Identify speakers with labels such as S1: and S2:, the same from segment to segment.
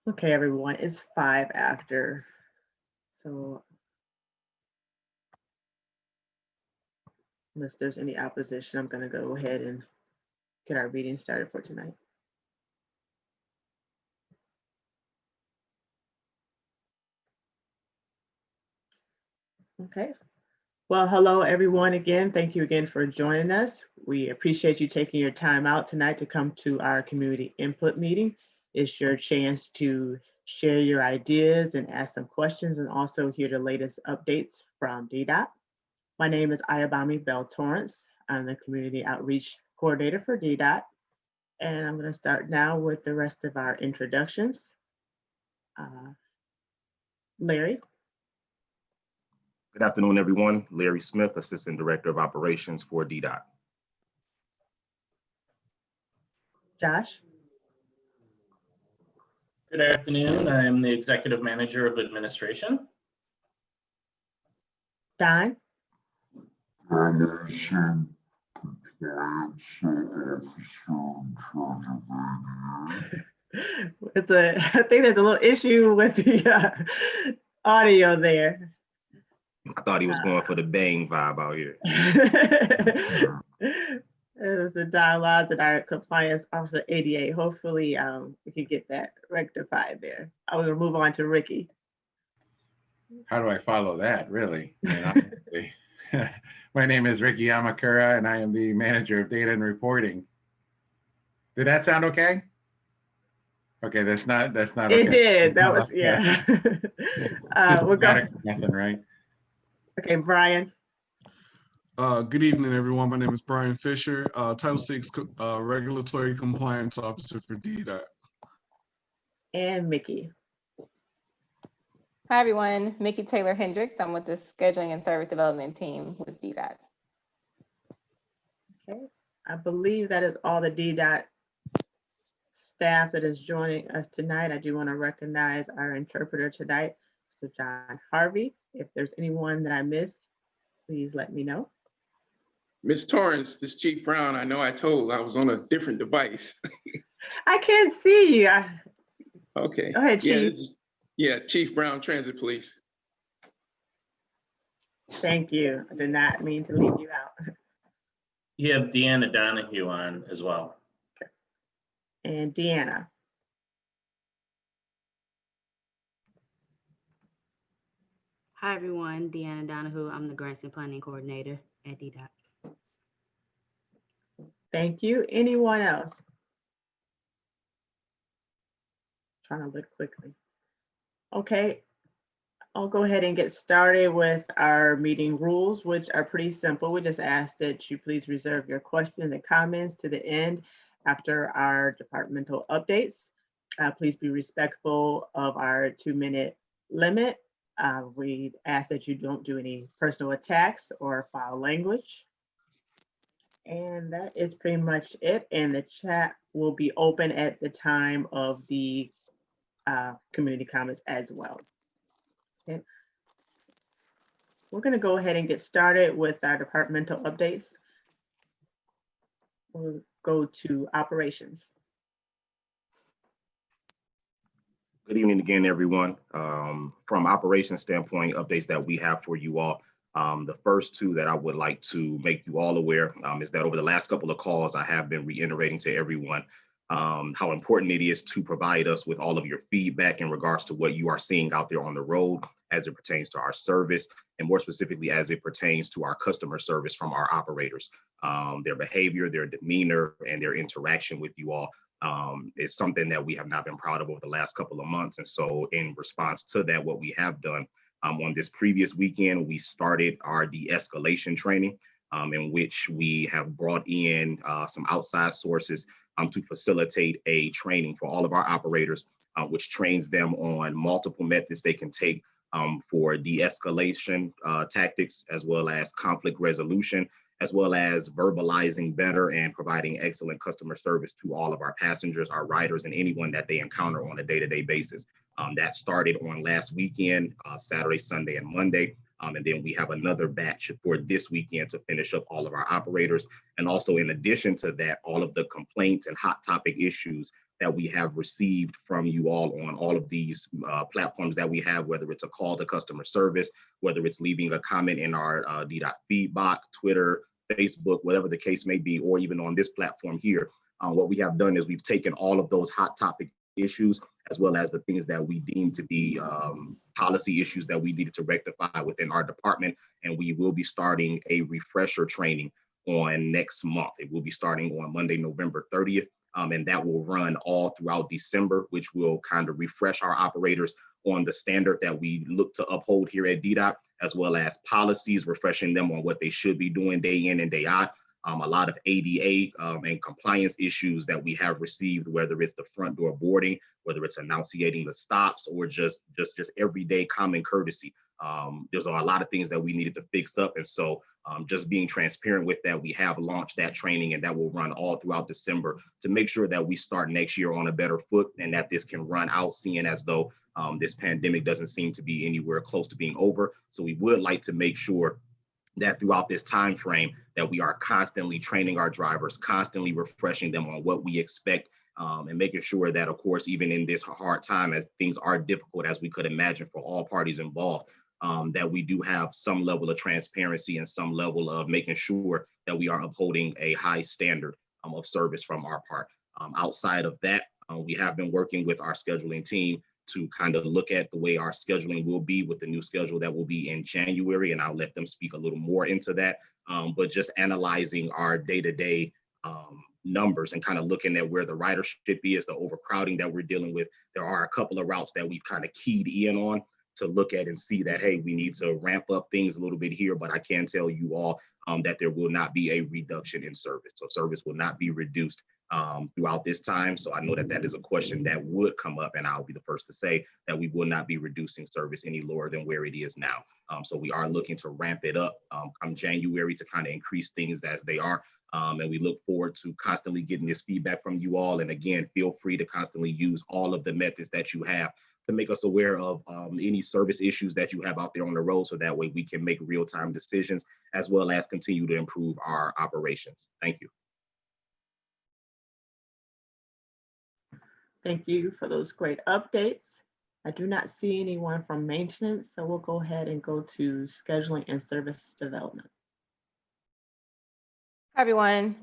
S1: Okay, everyone, it's 5 after. So unless there's any opposition, I'm gonna go ahead and get our meeting started for tonight. Okay. Well, hello, everyone again. Thank you again for joining us. We appreciate you taking your time out tonight to come to our community input meeting. It's your chance to share your ideas and ask some questions and also hear the latest updates from DDOT. My name is Ayabami Bell Torrance. I'm the Community Outreach Coordinator for DDOT. And I'm going to start now with the rest of our introductions. Larry.
S2: Good afternoon, everyone. Larry Smith, Assistant Director of Operations for DDOT.
S1: Josh.
S3: Good afternoon. I am the Executive Manager of Administration.
S1: Don.
S4: Compliance Officer in charge of ADA.
S1: I think there's a little issue with the audio there.
S2: I thought he was going for the bang vibe out here.
S1: It was the dialogue at our Compliance Officer ADA. Hopefully we can get that rectified there. I will move on to Ricky.
S5: How do I follow that, really? I mean, honestly. My name is Ricky Yamakura, and I am the Manager of Data and Reporting. Did that sound okay? Okay, that's not okay.
S1: It did. That was, yeah.
S5: We're going nothing, right?
S1: Okay, Brian.
S6: Good evening, everyone. My name is Brian Fisher, Title VI Regulatory Compliance Officer for DDOT.
S1: And Mickey.
S7: Hi, everyone. Mickey Taylor Hendricks. I'm with the Scheduling and Service Development team with DDOT.
S1: Okay, I believe that is all the DDOT staff that is joining us tonight. I do want to recognize our interpreter tonight, Mr. John Harvey. If there's anyone that I missed, please let me know.
S8: Ms. Torrance, this Chief Brown, I know I told I was on a different device.
S1: I can't see you.
S8: Okay.
S1: Go ahead, Chief.
S8: Yeah, Chief Brown, Transit Police.
S1: Thank you. I did not mean to leave you out.
S3: You have Deanna Donahue on as well.
S1: Okay. And Deanna.
S9: Hi, everyone. Deanna Donahue. I'm the Grants and Planning Coordinator at DDOT.
S1: Thank you. Anyone else? Trying to look quickly. Okay, I'll go ahead and get started with our meeting rules, which are pretty simple. We just ask that you please reserve your questions and comments to the end after our departmental updates. Please be respectful of our 2-minute limit. We ask that you don't do any personal attacks or foul language. And that is pretty much it. And the chat will be open at the time of the community comments as well. Okay. We're going to go ahead and get started with our departmental updates. We'll go to operations.
S2: Good evening again, everyone. From operations standpoint, updates that we have for you all. The first two that I would like to make you all aware is that over the last couple of calls, I have been reiterating to everyone how important it is to provide us with all of your feedback in regards to what you are seeing out there on the road as it pertains to our service, and more specifically as it pertains to our customer service from our operators. Their behavior, their demeanor, and their interaction with you all is something that we have not been proud of over the last couple of months. And so in response to that, what we have done on this previous weekend, we started our de-escalation training in which we have brought in some outside sources to facilitate a training for all of our operators, which trains them on multiple methods they can take for de-escalation tactics, as well as conflict resolution, as well as verbalizing better and providing excellent customer service to all of our passengers, our riders, and anyone that they encounter on a day-to-day basis. That started on last weekend, Saturday, Sunday, and Monday. And then we have another batch for this weekend to finish up all of our operators. And also in addition to that, all of the complaints and hot topic issues that we have received from you all on all of these platforms that we have, whether it's a call to customer service, whether it's leaving a comment in our DDOT feedback, Twitter, Facebook, whatever the case may be, or even on this platform here. What we have done is we've taken all of those hot topic issues, as well as the things that we deem to be policy issues that we needed to rectify within our department. And we will be starting a refresher training on next month. It will be starting on Monday, November 30th. And that will run all throughout December, which will kind of refresh our operators on the standard that we look to uphold here at DDOT, as well as policies, refreshing them on what they should be doing day in and day out. A lot of ADA and compliance issues that we have received, whether it's the front door boarding, whether it's enunciating the stops, or just everyday common courtesy. There's a lot of things that we needed to fix up. And so just being transparent with that, we have launched that training, and that will run all throughout December to make sure that we start next year on a better foot, and that this can run out, seeing as though this pandemic doesn't seem to be anywhere close to being over. So we would like to make sure that throughout this time frame that we are constantly training our drivers, constantly refreshing them on what we expect, and making sure that, of course, even in this hard time, as things are difficult as we could imagine for all parties involved, that we do have some level of transparency and some level of making sure that we are upholding a high standard of service from our part. Outside of that, we have been working with our scheduling team to kind of look at the way our scheduling will be with the new schedule that will be in January, and I'll let them speak a little more into that. But just analyzing our day-to-day numbers and kind of looking at where the ridership is, the overcrowding that we're dealing with. There are a couple of routes that we've kind of keyed in on to look at and see that, hey, we need to ramp up things a little bit here, but I can tell you all that there will not be a reduction in service. So service will not be reduced throughout this time. So I know that that is a question that would come up, and I'll be the first to say that we will not be reducing service any lower than where it is now. So we are looking to ramp it up come January to kind of increase things as they are. And we look forward to constantly getting this feedback from you all. And again, feel free to constantly use all of the methods that you have to make us aware of any service issues that you have out there on the road, so that way we can make real-time decisions as well as continue to improve our operations. Thank you.
S1: Thank you for those great updates. I do not see anyone from maintenance, so we'll go ahead and go to scheduling and service development.
S7: Hi, everyone.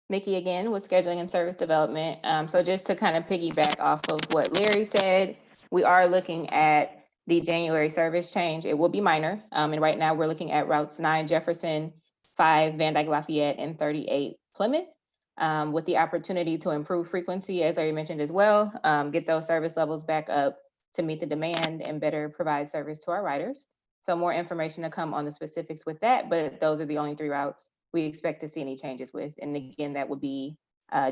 S7: Mickey again with scheduling and service development. So just to kind of piggyback off of what Larry said, we are looking at the January service change. It will be minor. And right now we're looking at routes 9 Jefferson, 5 Van Dyke Lafayette, and 38 Plymouth, with the opportunity to improve frequency, as Larry mentioned as well, get those service levels back up to meet the demand and better provide service to our riders. So more information to come on the specifics with that, but those are the only 3 routes we expect to see any changes with. And again, that would be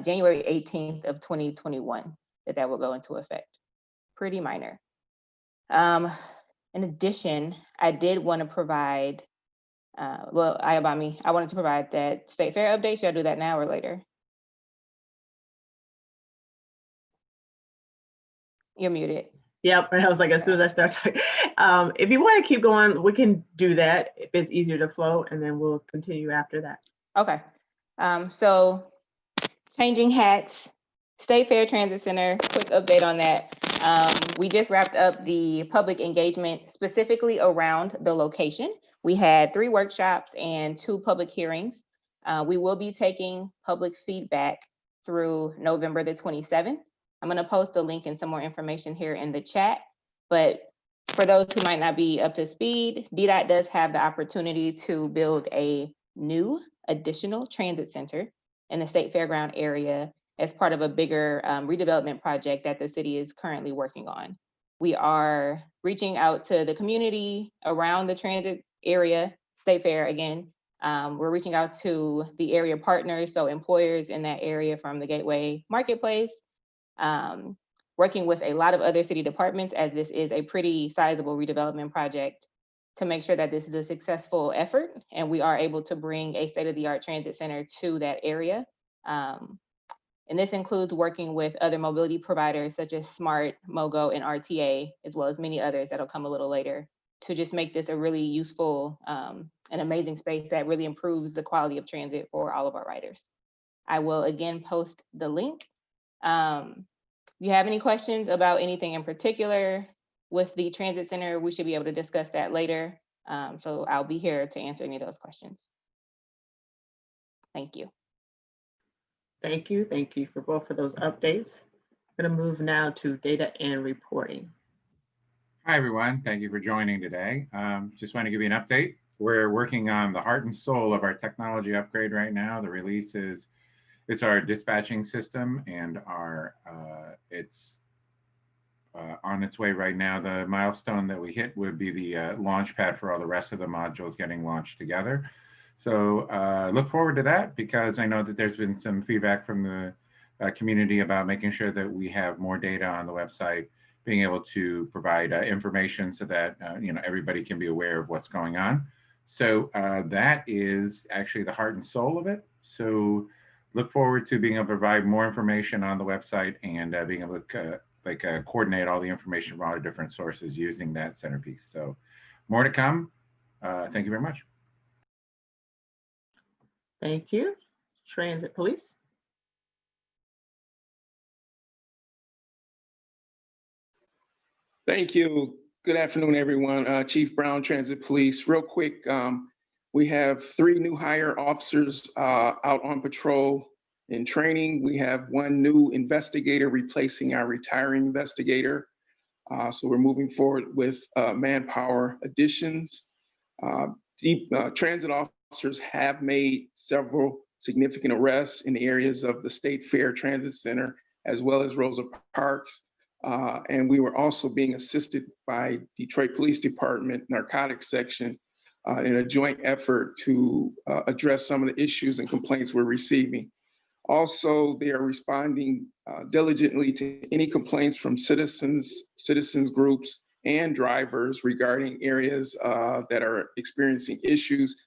S7: January 18th of 2021 that will go into effect. Pretty minor. In addition, I did want to provide, I wanted to provide that state fair update. Should I do that now or later? You're muted.
S1: Yep, I was like, as soon as I start talking. If you want to keep going, we can do that if it's easier to flow, and then we'll continue after that.
S7: Okay. So changing hats, State Fair Transit Center, quick update on that. We just wrapped up the public engagement specifically around the location. We had 3 workshops and 2 public hearings. We will be taking public feedback through November the 27th. I'm going to post a link and some more information here in the chat. But for those who might not be up to speed, DDOT does have the opportunity to build a new additional transit center in the State Fairground area as part of a bigger redevelopment project that the city is currently working on. We are reaching out to the community around the transit area, State Fair again. We're reaching out to the area partners, so employers in that area from the Gateway Marketplace, working with a lot of other city departments, as this is a pretty sizable redevelopment project, to make sure that this is a successful effort and we are able to bring a state-of-the-art transit center to that area. And this includes working with other mobility providers such as SMART, MOGO, and RTA, as well as many others that'll come a little later, to just make this a really useful and amazing space that really improves the quality of transit for all of our riders. I will again post the link If you have any questions about anything in particular with the transit center, we should be able to discuss that later. So I'll be here to answer any of those questions. Thank you.
S1: Thank you. Thank you for both of those updates. I'm going to move now to data and reporting.
S5: Hi, everyone. Thank you for joining today. Just want to give you an update. We're working on the heart and soul of our technology upgrade right now. The release is, it's our dispatching system, and it's on its way right now. The milestone that we hit would be the launch pad for all the rest of the modules getting launched together. So look forward to that, because I know that there's been some feedback from the community about making sure that we have more data on the website, being able to provide information so that everybody can be aware of what's going on. So that is actually the heart and soul of it. So look forward to being able to provide more information on the website and being able to coordinate all the information from all the different sources using that centerpiece. So more to come. Thank you very much.
S1: Thank you. Transit Police.
S8: Thank you. Good afternoon, everyone. Chief Brown, Transit Police. Real quick, we have 3 new hire officers out on patrol in training. We have 1 new investigator replacing our retiring investigator. So we're moving forward with manpower additions. Transit officers have made several significant arrests in the areas of the State Fair Transit Center, as well as Rosa Parks. And we were also being assisted by Detroit Police Department Narcotics Section in a joint effort to address some of the issues and complaints we're receiving. Also, they are responding diligently to any complaints from citizens groups, and drivers regarding areas that are experiencing issues,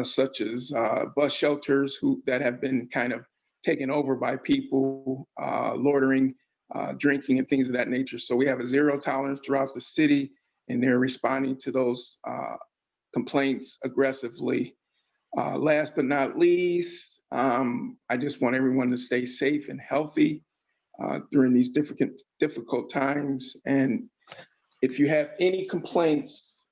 S8: such as bus shelters that have been kind of taken over by people loitering, drinking, and things of that nature. So we have a zero tolerance throughout the city, and they're responding to those complaints aggressively. Last but not least, I just want everyone to stay safe and healthy during these difficult times. And if you have any complaints,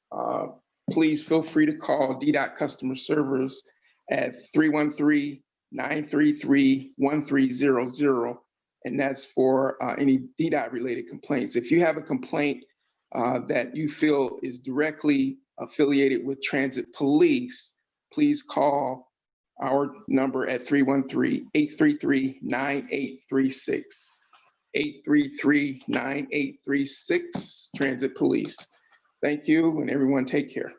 S8: please feel free to call DDOT customer service at 313-933-1300. And that's for any DDOT related complaints. If you have a complaint that you feel is directly affiliated with Transit Police, please call our number at 313-833-9836. 833-9836, Transit Police. Thank you, and everyone take care.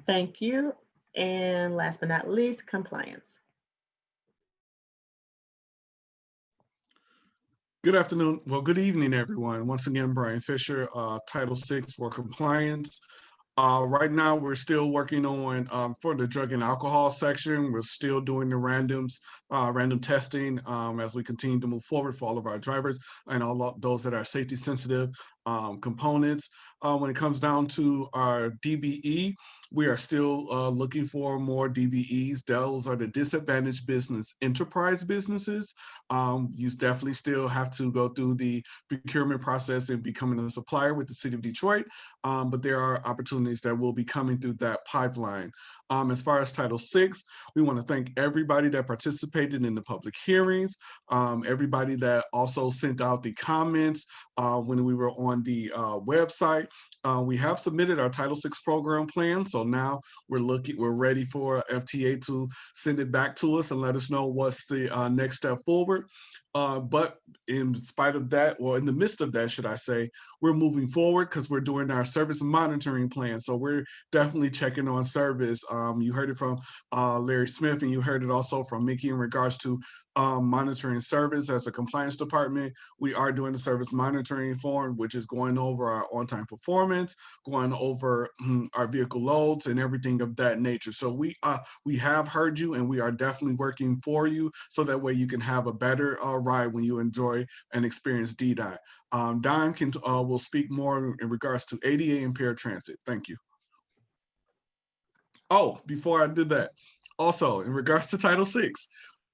S1: Thank you. And last but not least, compliance.
S6: Good afternoon. Well, good evening, everyone. Once again, Brian Fisher, Title VI for compliance. Right now, we're still working on, for the drug and alcohol section, we're still doing the random testing as we continue to move forward for all of our drivers and all of those that are safety sensitive components. When it comes down to our DBE, we are still looking for more DBEs. Those are the disadvantaged business enterprise businesses. You definitely still have to go through the procurement process and becoming a supplier with the city of Detroit, but there are opportunities that will be coming through that pipeline. As far as Title VI, we want to thank everybody that participated in the public hearings, everybody that also sent out the comments when we were on the website. We have submitted our Title VI program plan, so now we're ready for FTA to send it back to us and let us know what's the next step forward. But in spite of that, or in the midst of that, should I say, we're moving forward because we're doing our service monitoring plan. So we're definitely checking on service. You heard it from Larry Smith, and you heard it also from Mickey in regards to monitoring service. As a compliance department, we are doing the service monitoring form, which is going over our on-time performance, going over our vehicle loads and everything of that nature. So we have heard you, and we are definitely working for you so that way you can have a better ride when you enjoy and experience DDOT. Don will speak more in regards to ADA and paratransit. Thank you. Oh, before I did that, also in regards to Title VI,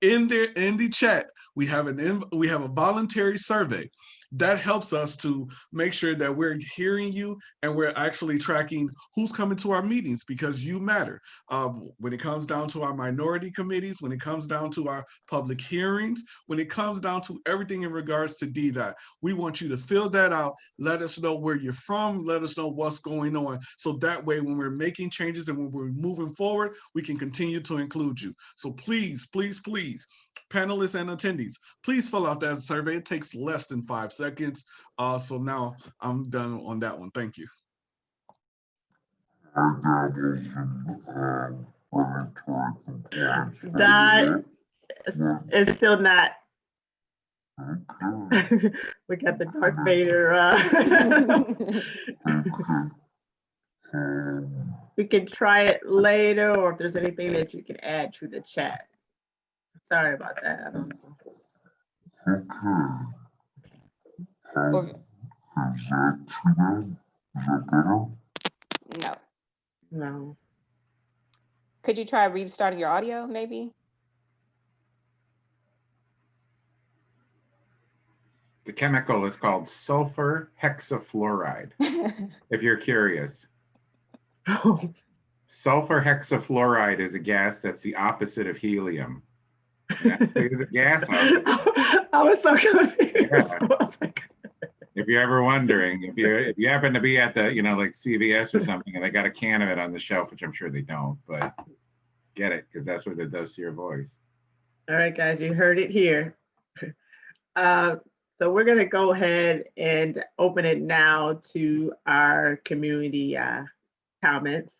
S6: in the chat, we have a voluntary survey that helps us to make sure that we're hearing you and we're actually tracking who's coming to our meetings, because you matter. When it comes down to our minority committees, when it comes down to our public hearings, when it comes down to everything in regards to DDOT, we want you to fill that out. Let us know where you're from. Let us know what's going on. So that way, when we're making changes and when we're moving forward, we can continue to include you. So please, please, please, panelists and attendees, please fill out that survey. It takes less than 5 seconds. So now I'm done on that one. Thank you.
S1: Don, it's still not. We got the Darth Vader. We can try it later, or if there's anything that you can add to the chat. Sorry about that. I don't know.
S7: No.
S1: No.
S7: Could you try restarting your audio, maybe?
S5: The chemical is called sulfur hexafluoride, if you're curious. Sulfur hexafluoride is a gas that's the opposite of helium. It's a gas.
S1: I was so confused.
S5: Yeah.
S1: I was like,
S5: If you're ever wondering, if you happen to be at the, like CVS or something, and they got a can of it on the shelf, which I'm sure they don't, but get it, because that's what it does to your voice.
S1: all right, guys, you heard it here. So we're gonna go ahead and open it now to our community comments.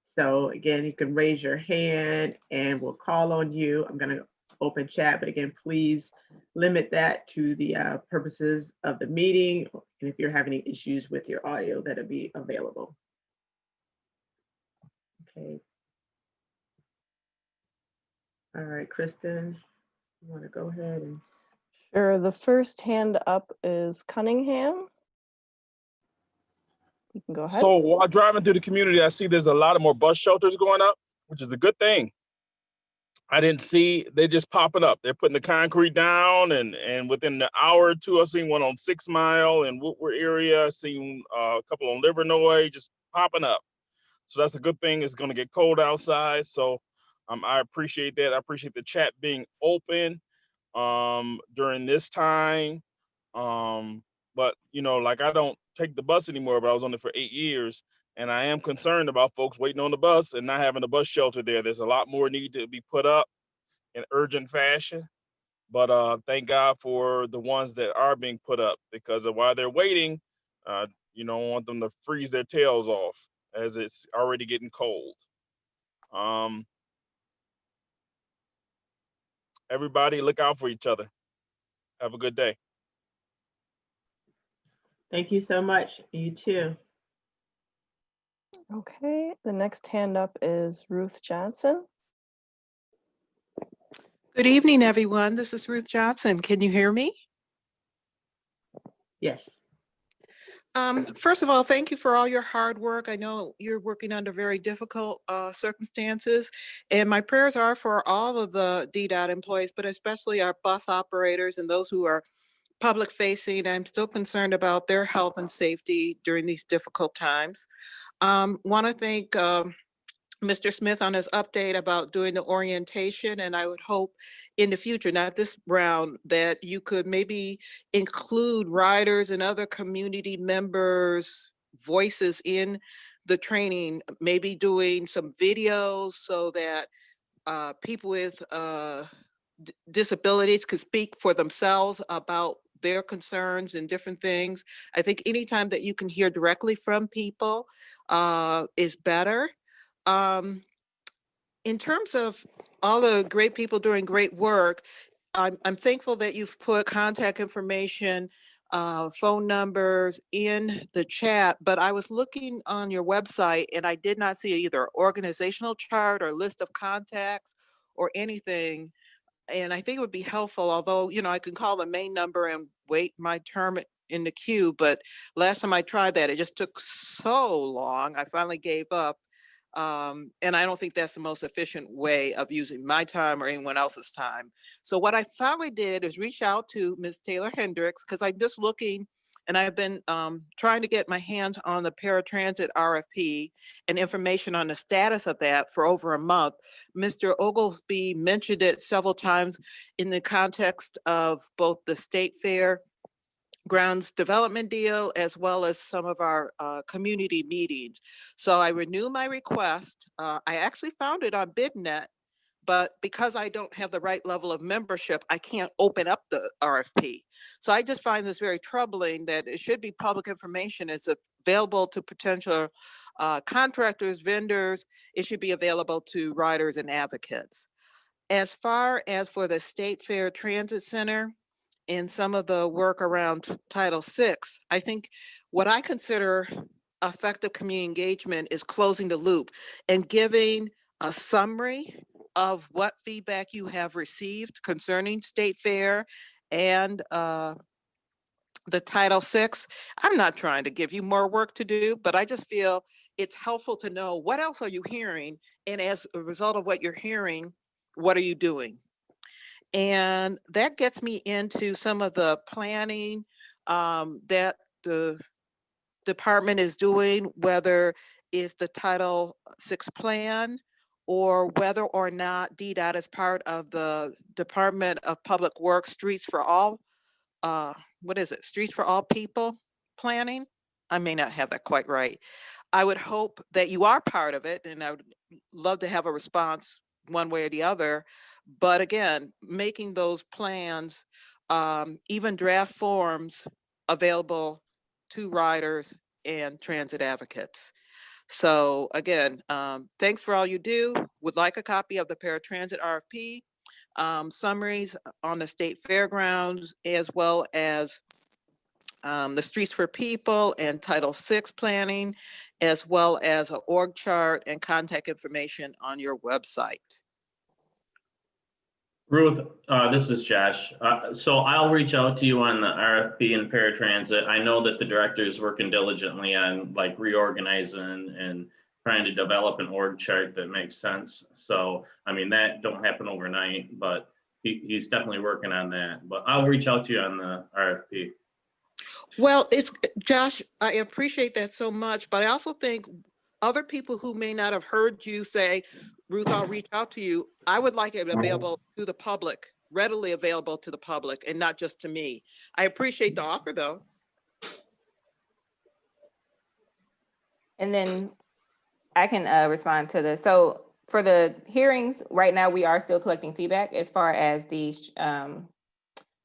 S1: So again, you can raise your hand and we'll call on you. I'm gonna open chat, but again, please limit that to the purposes of the meeting. And if you're having any issues with your audio, that'll be available. Okay. All right, Kristen, you wanna go ahead and.
S10: Sure. The first hand up is Cunningham. You can go ahead.
S11: So while driving through the community, I see there's a lot of more bus shelters going up, which is a good thing. I didn't see, they just popping up. They're putting the concrete down, and within an hour or two, I've seen one on 6 Mile and Woodward area. I've seen a couple on Livernois just popping up. So that's a good thing. It's going to get cold outside. So I appreciate that. I appreciate the chat being open during this time. But like, I don't take the bus anymore, but I was on it for 8 years, and I am concerned about folks waiting on the bus and not having a bus shelter there. There's a lot more need to be put up in urgent fashion, but thank God for the ones that are being put up, because while they're waiting, you don't want them to freeze their tails off as it's already getting cold. Everybody look out for each other. Have a good day.
S1: Thank you so much. You too.
S10: Okay, the next hand up is Ruth Johnson.
S12: Good evening, everyone. This is Ruth Johnson. Can you hear me?
S1: Yes.
S12: First of all, thank you for all your hard work. I know you're working under very difficult circumstances, and my prayers are for all of the DDOT employees, but especially our bus operators and those who are public facing. I'm still concerned about their health and safety during these difficult times. Want to thank Mr. Smith on his update about doing the orientation, and I would hope in the future, not this round, that you could maybe include riders and other community members' voices in the training, maybe doing some videos so that people with disabilities could speak for themselves about their concerns and different things. I think anytime that you can hear directly from people is better. In terms of all the great people doing great work, I'm thankful that you've put contact information, phone numbers in the chat, but I was looking on your website and I did not see either organizational chart or list of contacts or anything. And I think it would be helpful, although, I can call the main number and wait my term in the queue, but last time I tried that, it just took so long. I finally gave up. And I don't think that's the most efficient way of using my time or anyone else's time. So what I finally did is reach out to Ms. Taylor Hendricks, because I'm just looking, and I've been trying to get my hands on the paratransit RFP and information on the status of that for over a month. Mr. Oglesby mentioned it several times in the context of both the State Fair grounds development deal, as well as some of our community meetings. So I renew my request. I actually found it on BidNet, but because I don't have the right level of membership, I can't open up the RFP. So I just find this very troubling that it should be public information. It's available to potential contractors, vendors. It should be available to riders and advocates. As far as for the State Fair Transit Center, and some of the work around Title VI, I think what I consider effective community engagement is closing the loop and giving a summary of what feedback you have received concerning State Fair and the Title VI. I'm not trying to give you more work to do, but I just feel it's helpful to know what else are you hearing, and as a result of what you're hearing, what are you doing? And that gets me into some of the planning that the department is doing, whether it's the Title VI plan or whether or not DDOT is part of the Department of Public Works Streets for All, what is it? Streets for All People planning? I may not have that quite right. I would hope that you are part of it, and I would love to have a response one way or the other. But again, making those plans, even draft forms, available to riders and transit advocates. So again, thanks for all you do. Would like a copy of the paratransit RFP, summaries on the state fairgrounds, as well as the Streets for People and Title VI planning, as well as an org chart and contact information on your website.
S3: Ruth, this is Josh. So I'll reach out to you on the RFP and paratransit. I know that the director is working diligently on like reorganizing and trying to develop an org chart that makes sense. So, I mean, that don't happen overnight, but he's definitely working on that. But I'll reach out to you on the RFP.
S12: Well, it's Josh, I appreciate that so much, but I also think other people who may not have heard you say, Ruth, I'll reach out to you. I would like it available to the public, readily available to the public, and not just to me. I appreciate the offer, though.
S7: And then I can respond to this. So for the hearings, right now, we are still collecting feedback as far as the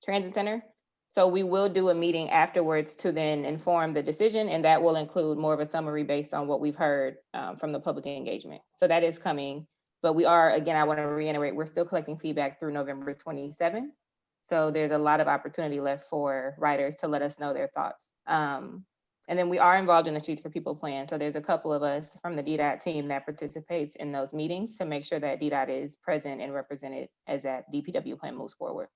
S7: transit center. So we will do a meeting afterwards to then inform the decision, and that will include more of a summary based on what we've heard from the public engagement. So that is coming, but we are, again, I want to reiterate, we're still collecting feedback through November 27th. So there's a lot of opportunity left for riders to let us know their thoughts. And then we are involved in the Streets for People plan. So there's a couple of us from the DDOT team that participates in those meetings to make sure that DDOT is present and represented as that DPW plan moves forward.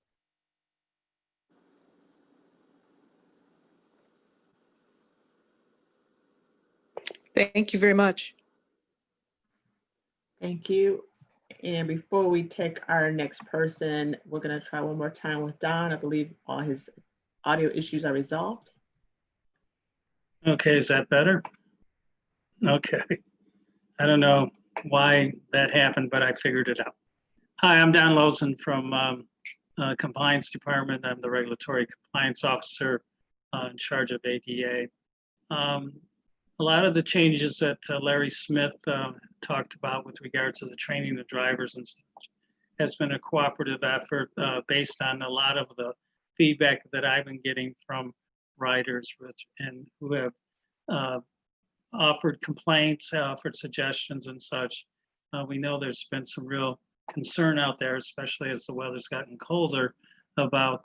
S12: Thank you very much.
S1: Thank you. And before we take our next person, we're going to try one more time with Don. I believe all his audio issues are resolved.
S13: Okay, is that better? Okay. I don't know why that happened, but I figured it out. Hi, I'm Don Lozen from Compliance Department. I'm the Regulatory Compliance Officer in charge of ADA. A lot of the changes that Larry Smith talked about with regard to the training of drivers and such has been a cooperative effort based on a lot of the feedback that I've been getting from riders and who have offered complaints, offered suggestions and such. We know there's been some real concern out there, especially as the weather's gotten colder, about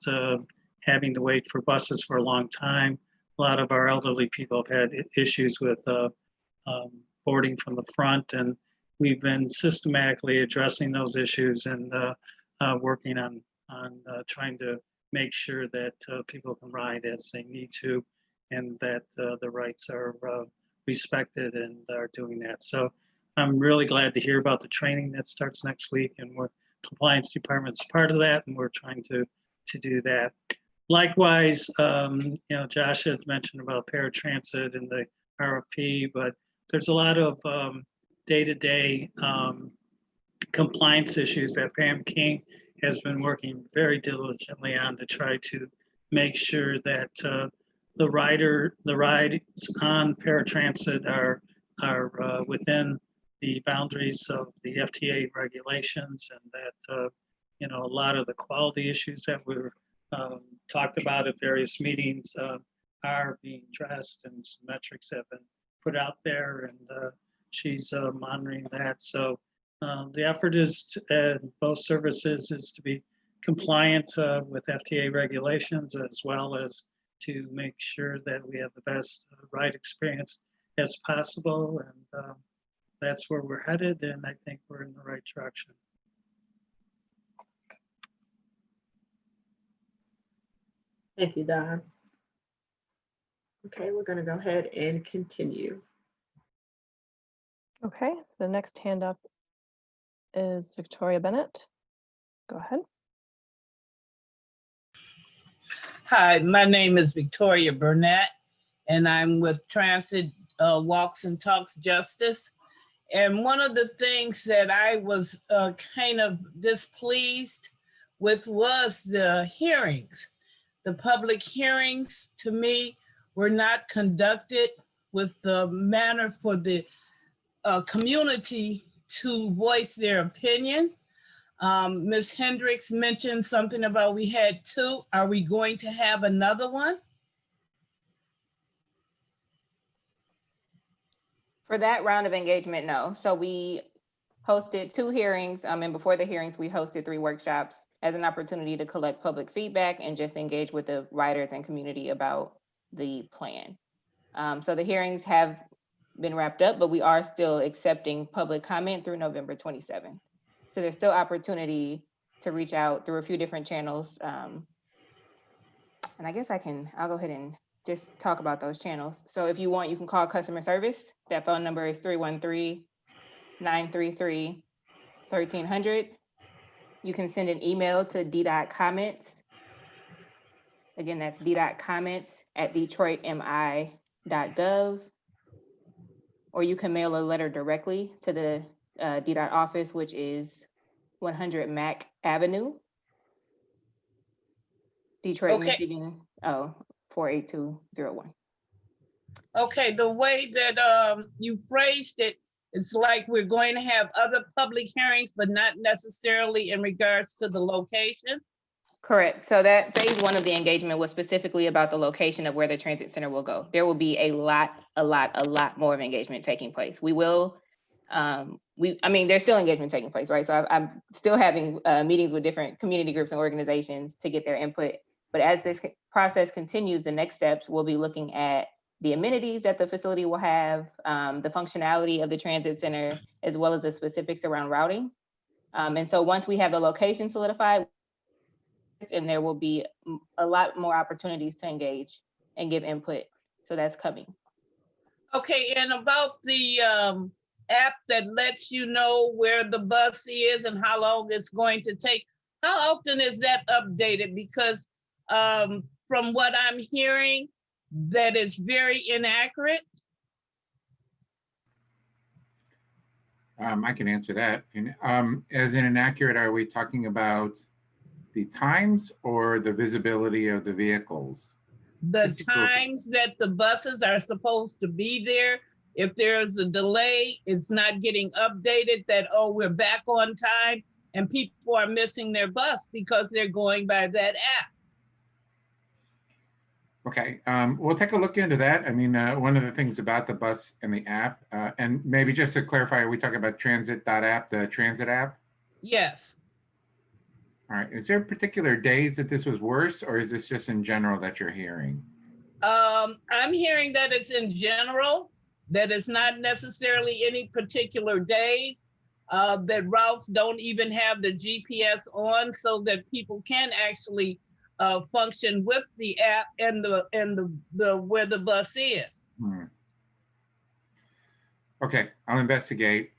S13: having to wait for buses for a long time. A lot of our elderly people have had issues with boarding from the front, and we've been systematically addressing those issues and working on trying to make sure that people can ride as they need to, and that the rights are respected and are doing that. So I'm really glad to hear about the training that starts next week, and we're compliance department's part of that, and we're trying to do that. Likewise, you know, Josh had mentioned about paratransit and the RFP, but there's a lot of day-to-day compliance issues that Pam King has been working very diligently on to try to make sure that the rides on paratransit are within the boundaries of the FTA regulations, and that you know, a lot of the quality issues that were talked about at various meetings are being addressed, and some metrics have been put out there, and she's monitoring that. So the effort is both services is to be compliant with FTA regulations, as well as to make sure that we have the best ride experience as possible. And that's where we're headed, and I think we're in the right direction.
S1: Thank you, Don. Okay, we're going to go ahead and continue.
S10: Okay, the next hand up is Victoria Bennett. Go ahead.
S14: Hi, my name is Victoria Burnett, and I'm with Transit Walks and Talks Justice. And one of the things that I was kind of displeased with was the hearings. The public hearings, to me, were not conducted with the manner for the community to voice their opinion. Ms. Hendricks mentioned something about we had 2. Are we going to have another one?
S7: For that round of engagement, no. So we hosted 2 hearings, and before the hearings, we hosted 3 workshops as an opportunity to collect public feedback and just engage with the riders and community about the plan. So the hearings have been wrapped up, but we are still accepting public comment through November 27th. So there's still opportunity to reach out through a few different channels. And I guess I'll go ahead and just talk about those channels. So if you want, you can call customer service. That phone number is 313-933-1300. You can send an email to d.comments. Again, that's d.comments@detroitmi.gov. Or you can mail a letter directly to the DDOT office, which is 100 Mack Avenue, Detroit, Michigan, 48201.
S14: Okay, the way that you phrased it, it's like we're going to have other public hearings, but not necessarily in regards to the location.
S7: Correct. So that phase 1 of the engagement was specifically about the location of where the transit center will go. There will be a lot more of engagement taking place. We will, there's still engagement taking place, right? So I'm still having meetings with different community groups and organizations to get their input. But as this process continues, the next steps will be looking at the amenities that the facility will have, the functionality of the transit center, as well as the specifics around routing. And so once we have the location solidified, and there will be a lot more opportunities to engage and give input. So that's coming.
S14: Okay, and about the app that lets you know where the bus is and how long it's going to take, how often is that updated? Because from what I'm hearing, that is very inaccurate.
S5: I can answer that. As in inaccurate, are we talking about the times or the visibility of the vehicles?
S14: The times that the buses are supposed to be there. If there's a delay, it's not getting updated that, oh, we're back on time, and people are missing their bus because they're going by that app.
S5: Okay, we'll take a look into that. I mean, one of the things about the bus and the app, and maybe just to clarify, are we talking about transit.app, the transit app?
S14: Yes.
S5: All right, is there particular days that this was worse, or is this just in general that you're hearing?
S14: I'm hearing that it's in general, that it's not necessarily any particular days, that routes don't even have the GPS on so that people can actually function with the app and the where the bus is.
S5: Okay, I'll investigate.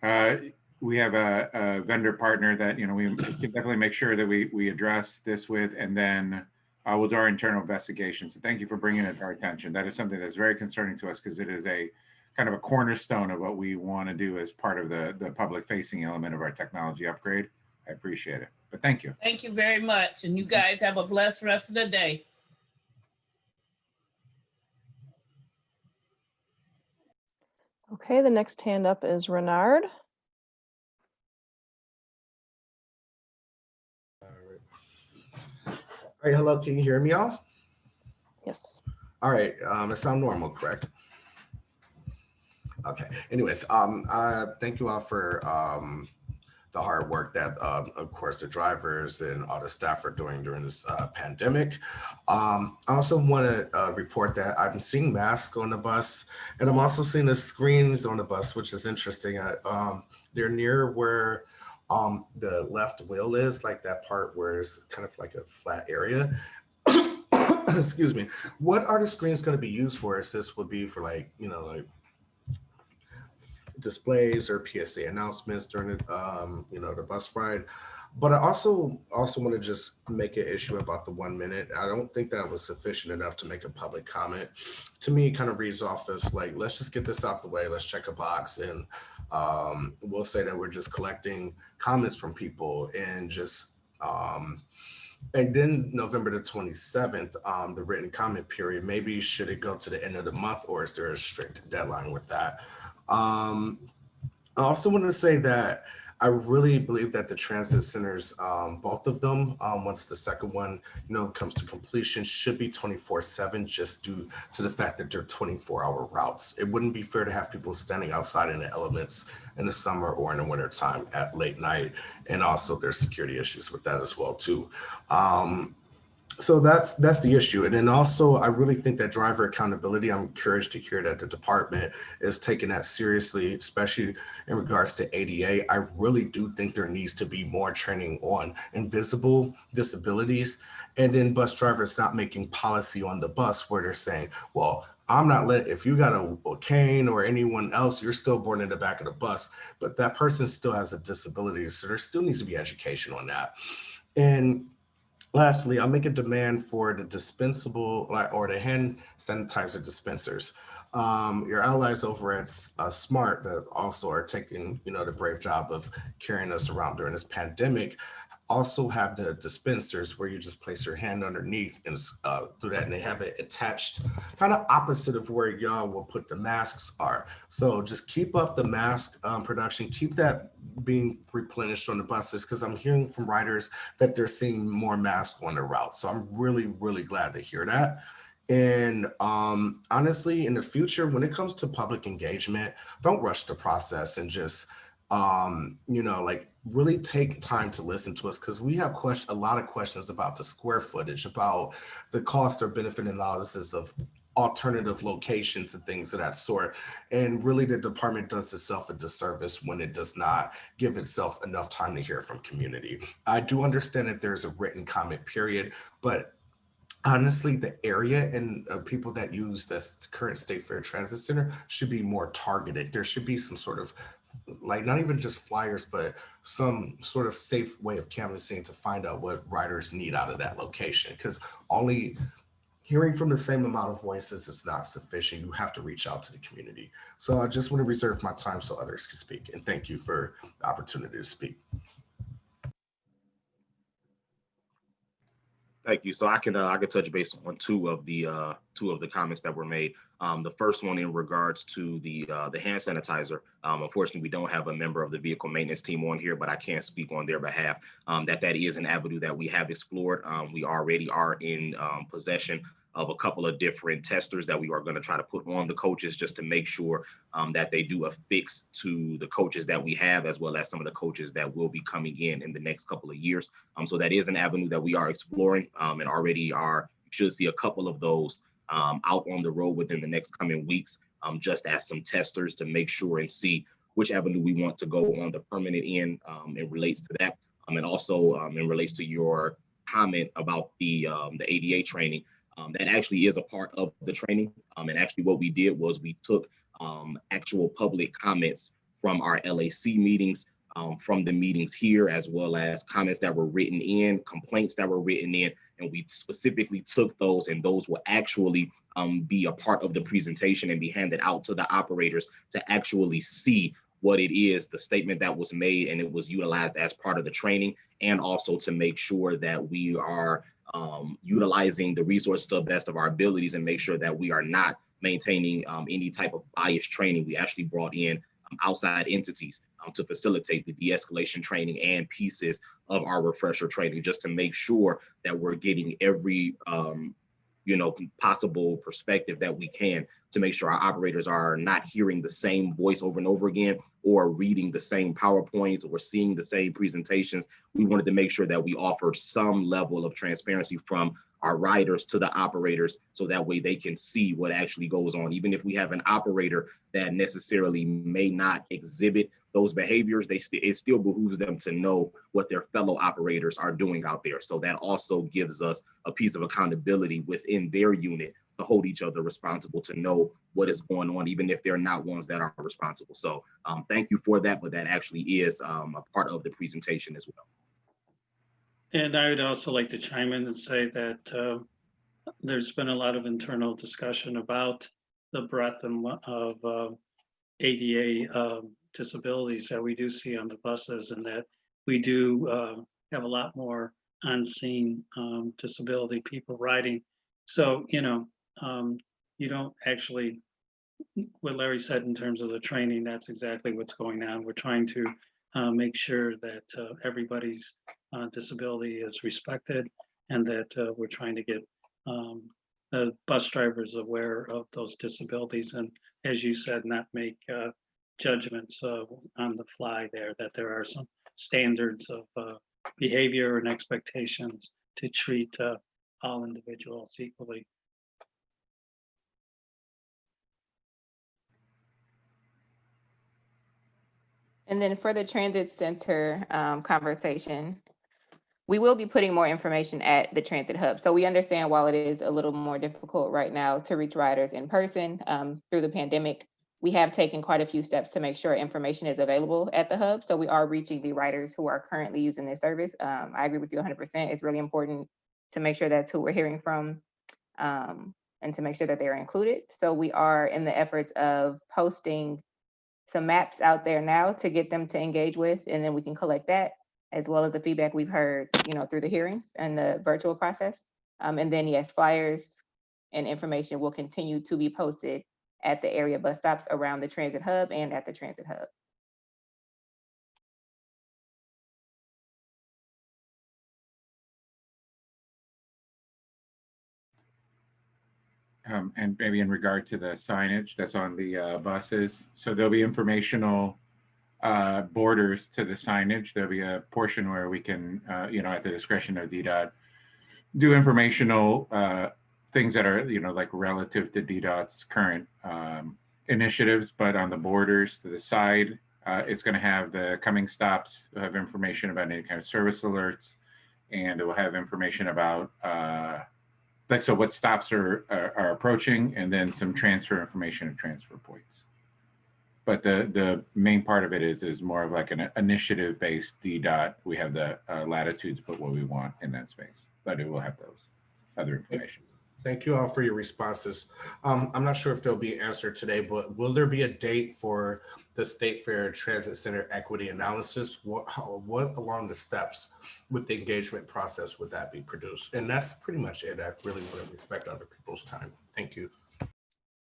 S5: We have a vendor partner that, we can definitely make sure that we address this with, and then we'll do our internal investigation. So thank you for bringing it to our attention. That is something that's very concerning to us because it is a kind of a cornerstone of what we want to do as part of the public facing element of our technology upgrade. I appreciate it, but thank you.
S14: Thank you very much. And you guys have a blessed rest of the day.
S10: Okay, the next hand up is Renard.
S15: All right, hello, can you hear me all?
S10: Yes.
S15: All right, it sounds normal, correct? Okay, anyways, thank you all for the hard work that, of course, the drivers and all the staff are doing during this pandemic. I also want to report that I'm seeing masks on the bus, and I'm also seeing the screens on the bus, which is interesting. They're near where the left wheel is, like that part where it's kind of like a flat area. Excuse me. What are the screens going to be used for? Is this would be for like, like displays or PSA announcements during the, the bus ride. But I also want to just make an issue about the 1 minute. I don't think that was sufficient enough to make a public comment. To me, it kind of reads off as like, let's just get this out the way. Let's check a box. And we'll say that we're just collecting comments from people and just, and then November the 27th, the written comment period, maybe should it go to the end of the month, or is there a strict deadline with that? I also want to say that I really believe that the transit centers, both of them, once the second one, comes to completion, should be 24/7, just due to the fact that they're 24-hour routes. It wouldn't be fair to have people standing outside in the elements in the summer or in the winter time at late night. And also there's security issues with that as well too. So that's the issue. And then also, I really think that driver accountability, I'm encouraged to hear that the department is taking that seriously, especially in regards to ADA. I really do think there needs to be more training on invisible disabilities, and then bus drivers not making policy on the bus where they're saying, well, I'm not letting, if you got a cane or anyone else, you're still born in the back of the bus, but that person still has a disability. So there still needs to be education on that. And lastly, I'll make a demand for the dispensable or the hand sanitizer dispensers. Your allies over at SMART that also are taking, the brave job of carrying us around during this pandemic, also have the dispensers where you just place your hand underneath and do that, and they have it attached kind of opposite of where y'all will put the masks are. So just keep up the mask production, keep that being replenished on the buses, because I'm hearing from riders that they're seeing more masks on the route. So I'm really, really glad to hear that. And honestly, in the future, when it comes to public engagement, don't rush the process and just really take time to listen to us, because we have a lot of questions about the square footage, about the cost or benefit analysis of alternative locations and things of that sort. And really the department does itself a disservice when it does not give itself enough time to hear from community. I do understand that there's a written comment period, but honestly, the area and people that use this current State Fair Transit Center should be more targeted. There should be some sort of, like, not even just flyers, but some sort of safe way of canvassing to find out what riders need out of that location. Because only hearing from the same amount of voices is not sufficient. You have to reach out to the community. So I just want to reserve my time so others can speak. And thank you for the opportunity to speak.
S2: Thank you. So I can touch base on two of the comments that were made. The first one in regards to the hand sanitizer. Unfortunately, we don't have a member of the vehicle maintenance team on here, but I can speak on their behalf. That is an avenue that we have explored. We already are in possession of a couple of different testers that we are going to try to put on the coaches just to make sure that they do affix to the coaches that we have, as well as some of the coaches that will be coming in the next couple of years. So that is an avenue that we are exploring, and already should see a couple of those out on the road within the next coming weeks, just as some testers to make sure and see which avenue we want to go on the permanent end. It relates to that. And also in relates to your comment about the ADA training. That actually is a part of the training. And actually what we did was we took actual public comments from our LAC meetings, from the meetings here, as well as comments that were written in, complaints that were written in, and we specifically took those, and those will actually be a part of the presentation and be handed out to the operators to actually see what it is, the statement that was made, and it was utilized as part of the training, and also to make sure that we are utilizing the resource to the best of our abilities and make sure that we are not maintaining any type of biased training. We actually brought in outside entities to facilitate the de-escalation training and pieces of our refresher training, just to make sure that we're getting every possible perspective that we can, to make sure our operators are not hearing the same voice over and over again, or reading the same PowerPoints or seeing the same presentations. We wanted to make sure that we offer some level of transparency from our riders to the operators, so that way they can see what actually goes on. Even if we have an operator that necessarily may not exhibit those behaviors, it still behooves them to know what their fellow operators are doing out there. So that also gives us a piece of accountability within their unit to hold each other responsible, to know what is going on, even if they're not ones that are responsible. So thank you for that, but that actually is a part of the presentation as well.
S13: And I would also like to chime in and say that there's been a lot of internal discussion about the breadth of ADA disabilities that we do see on the buses, and that we do have a lot more on-scene disability people riding. So, you don't actually, what Larry said in terms of the training, that's exactly what's going on. We're trying to make sure that everybody's disability is respected, and that we're trying to get the bus drivers aware of those disabilities, and, as you said, not make judgments on the fly there, that there are some standards of behavior and expectations to treat all individuals equally.
S7: And then for the transit center conversation, we will be putting more information at the transit hub. So we understand, while it is a little more difficult right now to reach riders in person through the pandemic, we have taken quite a few steps to make sure information is available at the hub. So we are reaching the riders who are currently using this service. I agree with you 100%. It's really important to make sure that's who we're hearing from, and to make sure that they're included. So we are in the efforts of posting some maps out there now to get them to engage with, and then we can collect that, as well as the feedback we've heard, through the hearings and the virtual process. And then, yes, flyers and information will continue to be posted at the area bus stops around the transit hub and at the transit hub.
S5: And maybe in regard to the signage that's on the buses, so there'll be informational borders to the signage. There'll be a portion where we can, at the discretion of DDOT, do informational things that are, like relative to DDOT's current initiatives, but on the borders to the side, it's going to have the coming stops, have information about any kind of service alerts, and it will have information about so what stops are approaching, and then some transfer information and transfer points. But the main part of it is more of like an initiative-based DDOT. We have the latitude to put what we want in that space, but it will have those other information.
S15: Thank you all for your responses. I'm not sure if they'll be answered today, but will there be a date for the State Fair Transit Center equity analysis? What along the steps with the engagement process would that be produced? And that's pretty much it. I really want to respect other people's time. Thank you.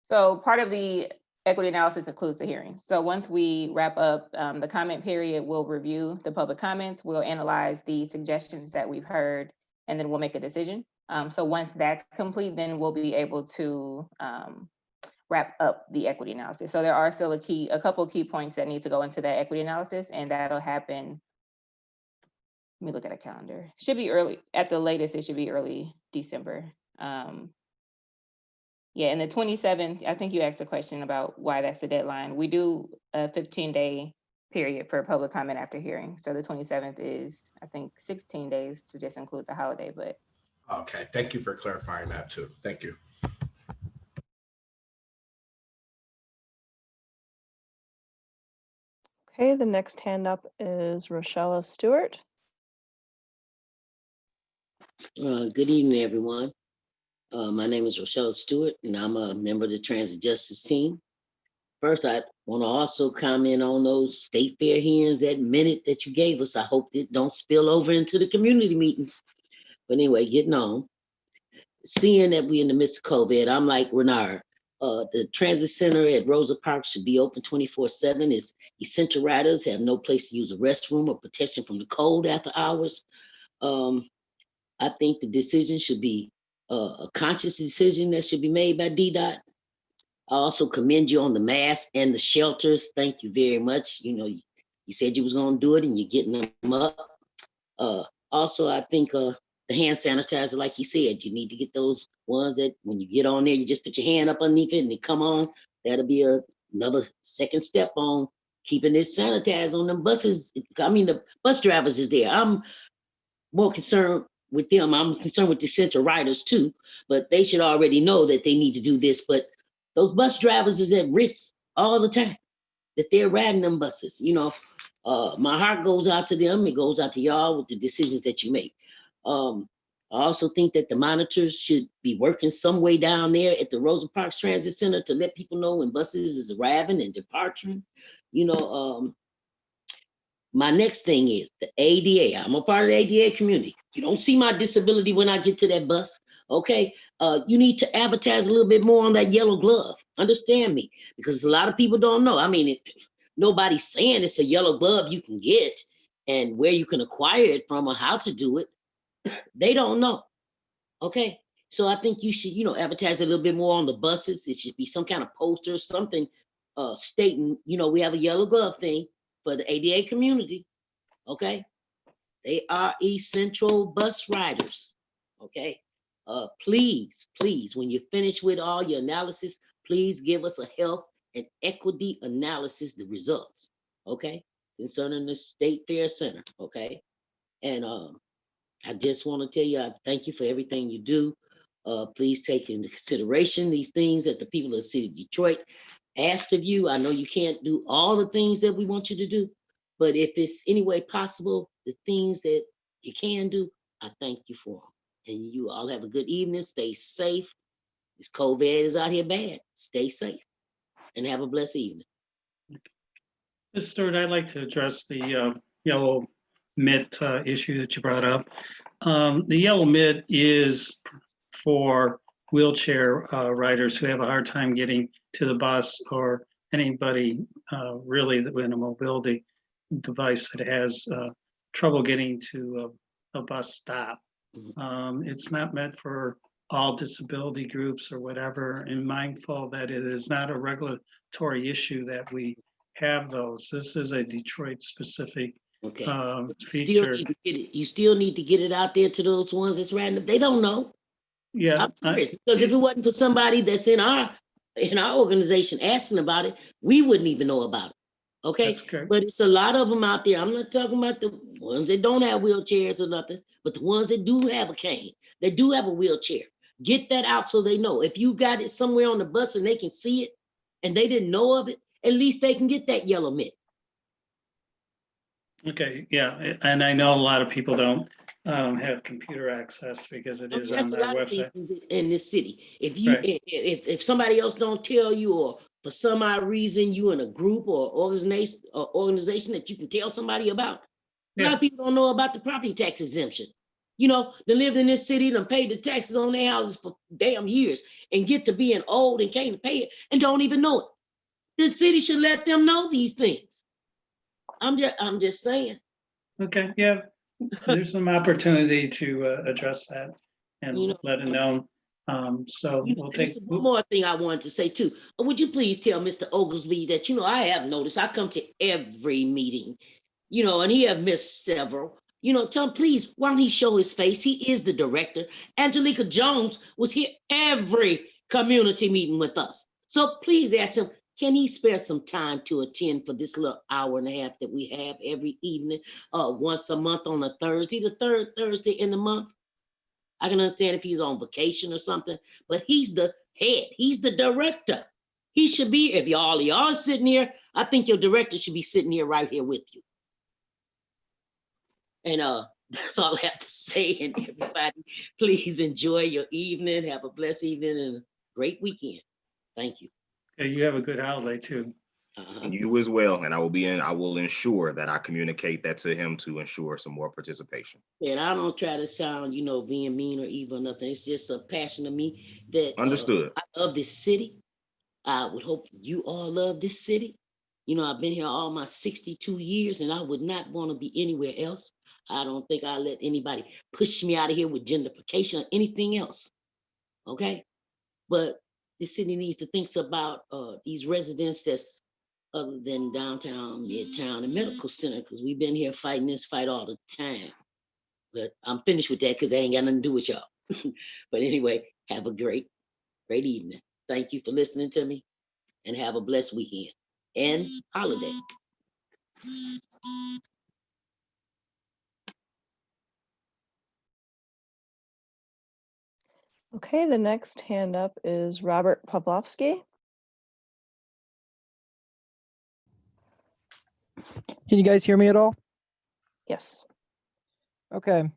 S7: So part of the equity analysis includes the hearing. So once we wrap up the comment period, we'll review the public comments, we'll analyze the suggestions that we've heard, and then we'll make a decision. So once that's complete, then we'll be able to wrap up the equity analysis. So there are still a couple key points that need to go into that equity analysis, and that'll happen. Let me look at a calendar. Should be early, at the latest, it should be early December. Yeah, and the 27th, I think you asked a question about why that's the deadline. We do a 15-day period for public comment after hearing. So the 27th is, I think, 16 days to just include the holiday, but.
S15: Okay, thank you for clarifying that too. Thank you.
S10: Okay, the next hand up is Rochella Stewart.
S16: Good evening, everyone. My name is Rochella Stewart, and I'm a member of the Transit Justice Team. First, I want to also comment on those state fair hearings, that minute that you gave us. I hope it don't spill over into the community meetings. But anyway, getting on. Seeing that we're in the midst of COVID, I'm like Renard. The transit center at Rosa Parks should be open 24/7. It's essential riders have no place to use a restroom or protection from the cold after hours. I think the decision should be a conscious decision that should be made by DDOT. I also commend you on the masks and the shelters. Thank you very much. You know, you said you was gonna do it and you're getting them up. Also, I think the hand sanitizer, like you said, you need to get those ones that when you get on there, you just put your hand up underneath it and they come on. That'll be another second step on keeping it sanitized on them buses. I mean, the bus drivers is there. I'm more concerned with them. I'm concerned with the essential riders too, but they should already know that they need to do this. But those bus drivers is at risk all the time that they're riding them buses. You know, my heart goes out to them. It goes out to y'all with the decisions that you make. I also think that the monitors should be working some way down there at the Rosa Parks Transit Center to let people know when buses is arriving and departing. You know, my next thing is the ADA. I'm a part of the ADA community. You don't see my disability when I get to that bus, okay? You need to advertise a little bit more on that yellow glove. Understand me, because a lot of people don't know. I mean, nobody's saying it's a yellow glove you can get and where you can acquire it from or how to do it. They don't know, okay? So I think you should, you know, advertise a little bit more on the buses. It should be some kind of poster, something stating, you know, we have a yellow glove thing for the ADA community, okay? They are essential bus riders, okay? Please, when you finish with all your analysis, please give us a health and equity analysis, the results, okay? Concerning the State Fair Center, okay? And I just want to tell you, I thank you for everything you do. Please take into consideration these things that the people of the city of Detroit asked of you. I know you can't do all the things that we want you to do, but if it's any way possible, the things that you can do, I thank you for them. And you all have a good evening. Stay safe. This COVID is out here bad. Stay safe and have a blessed evening.
S13: Ms. Stewart, I'd like to address the yellow mitt issue that you brought up. The yellow mitt is for wheelchair riders who have a hard time getting to the bus, or anybody really with a mobility device that has trouble getting to a bus stop. It's not meant for all disability groups or whatever, and mindful that it is not a regulatory issue that we have those. This is a Detroit specific feature.
S16: You still need to get it out there to those ones that's random. They don't know.
S13: Yeah,
S16: I'm serious, because if it wasn't for somebody that's in our organization asking about it, we wouldn't even know about it. Okay, but it's a lot of them out there. I'm not talking about the ones that don't have wheelchairs or nothing, but the ones that do have a cane, that do have a wheelchair. Get that out so they know. If you got it somewhere on the bus and they can see it and they didn't know of it, at least they can get that yellow mitt.
S13: Okay, yeah, and I know a lot of people don't have computer access because it is on their website.
S16: In this city, if you if somebody else don't tell you, or for some odd reason you in a group or organization that you can tell somebody about, a lot of people don't know about the property tax exemption. You know, they lived in this city and paid the taxes on their houses for damn years and get to being old and can't pay it and don't even know it. The city should let them know these things. I'm just saying.
S13: Okay, yeah, there's some opportunity to address that and let it know. So we'll take
S16: one more thing I wanted to say too. Would you please tell Mr. Oglesby that, you know, I have noticed I come to every meeting, you know, and he have missed several. You know, tell him, please, why don't he show his face? He is the director. Angelica Jones was here every community meeting with us. So please ask him, can he spare some time to attend for this little hour and a half that we have every evening, once a month on a Thursday, the third Thursday in the month? I can understand if he's on vacation or something, but he's the head. He's the director. He should be, if y'all sitting here, I think your director should be sitting here right here with you. And that's all I have to say. And everybody, please enjoy your evening. Have a blessed evening and a great weekend. Thank you.
S13: Okay, you have a good holiday too.
S2: And you as well. And I will ensure that I communicate that to him to ensure some more participation.
S16: And I don't try to sound, being mean or evil or nothing. It's just a passion of me that
S2: Understood.
S16: I love this city. I would hope you all love this city. I've been here all my 62 years and I would not want to be anywhere else. I don't think I'll let anybody push me out of here with gentrification or anything else. Okay? But the city needs to think about these residents that's other than downtown, midtown, and medical center, because we've been here fighting this fight all the time. But I'm finished with that because I ain't got nothing to do with y'all. But anyway, have a great evening. Thank you for listening to me and have a blessed weekend and holiday.
S10: Okay, the next hand up is Robert Pawlowski.
S17: Can you guys hear me at all?
S10: Yes.
S17: Okay.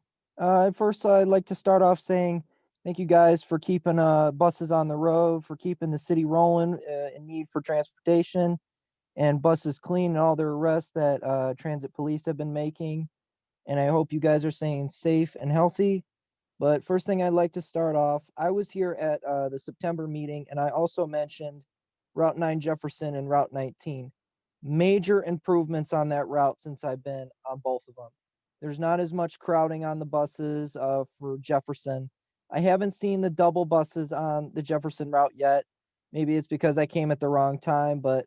S17: First, I'd like to start off saying thank you guys for keeping buses on the road, for keeping the city rolling in need for transportation and buses clean and all the arrests that transit police have been making. And I hope you guys are staying safe and healthy. But first thing I'd like to start off, I was here at the September meeting, and I also mentioned Route 9 Jefferson and Route 19. Major improvements on that route since I've been on both of them. There's not as much crowding on the buses for Jefferson. I haven't seen the double buses on the Jefferson route yet. Maybe it's because I came at the wrong time, but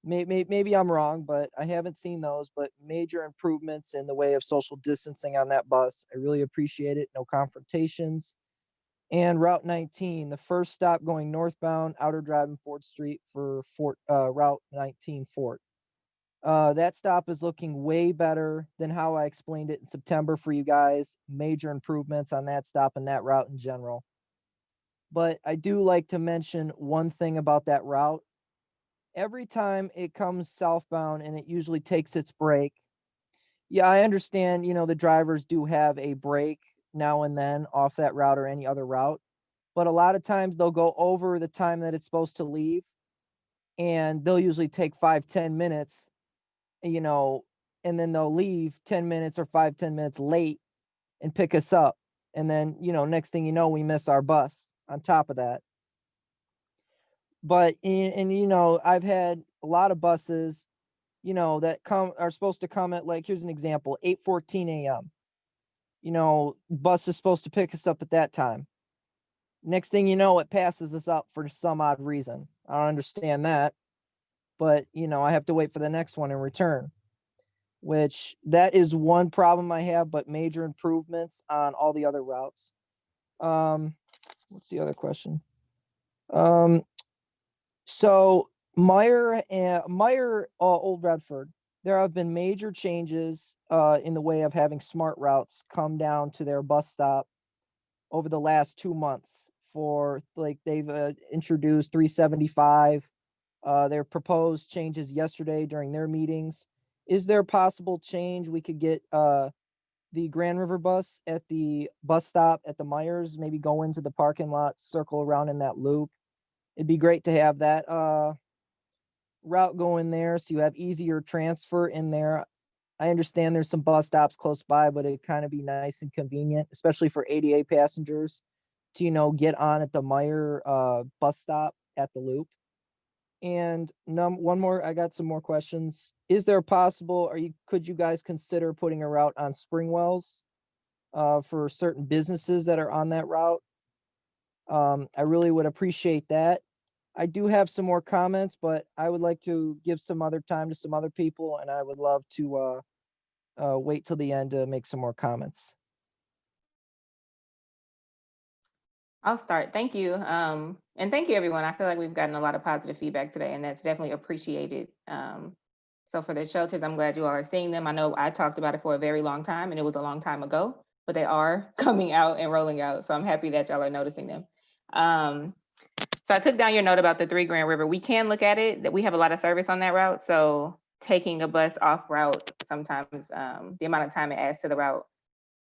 S17: maybe I'm wrong, but I haven't seen those. But major improvements in the way of social distancing on that bus. I really appreciate it. No confrontations. And Route 19, the first stop going northbound, Outer Drive and Fort Street for Route 19 Fort. That stop is looking way better than how I explained it in September for you guys. Major improvements on that stop and that route in general. But I do like to mention one thing about that route. Every time it comes southbound and it usually takes its break. Yeah, I understand, the drivers do have a break now and then off that route or any other route. But a lot of times they'll go over the time that it's supposed to leave. And they'll usually take 5-10 minutes, and then they'll leave 10 minutes or 5-10 minutes late and pick us up. And then, next thing you know, we miss our bus on top of that. But, I've had a lot of buses, that are supposed to come at, like, here's an example, 8:14 a.m. Bus is supposed to pick us up at that time. Next thing you know, it passes us up for some odd reason. I don't understand that. But, I have to wait for the next one in return, which that is one problem I have, but major improvements on all the other routes. What's the other question? So Meyer, Old Redford, there have been major changes in the way of having smart routes come down to their bus stop over the last 2 months. They've introduced 375. Their proposed changes yesterday during their meetings. Is there possible change we could get the Grand River bus at the bus stop at the Myers, maybe go into the parking lot, circle around in that loop? It'd be great to have that route go in there so you have easier transfer in there. I understand there's some bus stops close by, but it'd kind of be nice and convenient, especially for ADA passengers to, get on at the Meyer bus stop at the loop. And one more, I got some more questions. Is there possible, could you guys consider putting a route on Springwells for certain businesses that are on that route? I really would appreciate that. I do have some more comments, but I would like to give some other time to some other people, and I would love to wait till the end to make some more comments.
S7: I'll start. Thank you. And thank you, everyone. I feel like we've gotten a lot of positive feedback today, and that's definitely appreciated. So for the shelters, I'm glad you all are seeing them. I know I talked about it for a very long time, and it was a long time ago, but they are coming out and rolling out. So I'm happy that y'all are noticing them. So I took down your note about the 3 Grand River. We can look at it, that we have a lot of service on that route. So taking a bus off route, sometimes the amount of time it adds to the route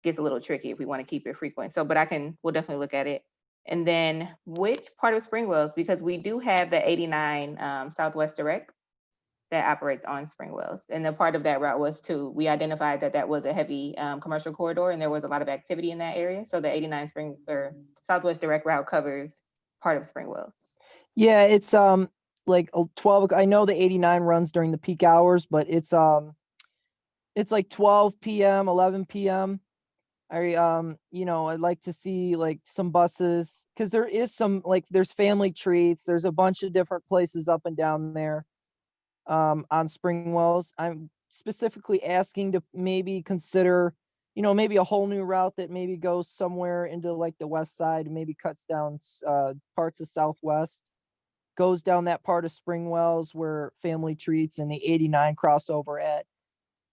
S7: gets a little tricky if we want to keep it frequent. So, but we'll definitely look at it. And then which part of Spring Wells, because we do have the 89 Southwest Direct that operates on Spring Wells. And the part of that route was we identified that was a heavy commercial corridor and there was a lot of activity in that area. So the 89 Southwest Direct route covers part of Spring Wells.
S17: Yeah, it's like 12. I know the 89 runs during the peak hours, but it's like 12 p.m., 11 p.m. I'd like to see like some buses, because there is some, like, there's family treats, there's a bunch of different places up and down there on Spring Wells. I'm specifically asking to maybe consider, maybe a whole new route that maybe goes somewhere into like the west side, maybe cuts down parts of Southwest, goes down that part of Spring Wells where family treats and the 89 crossover at.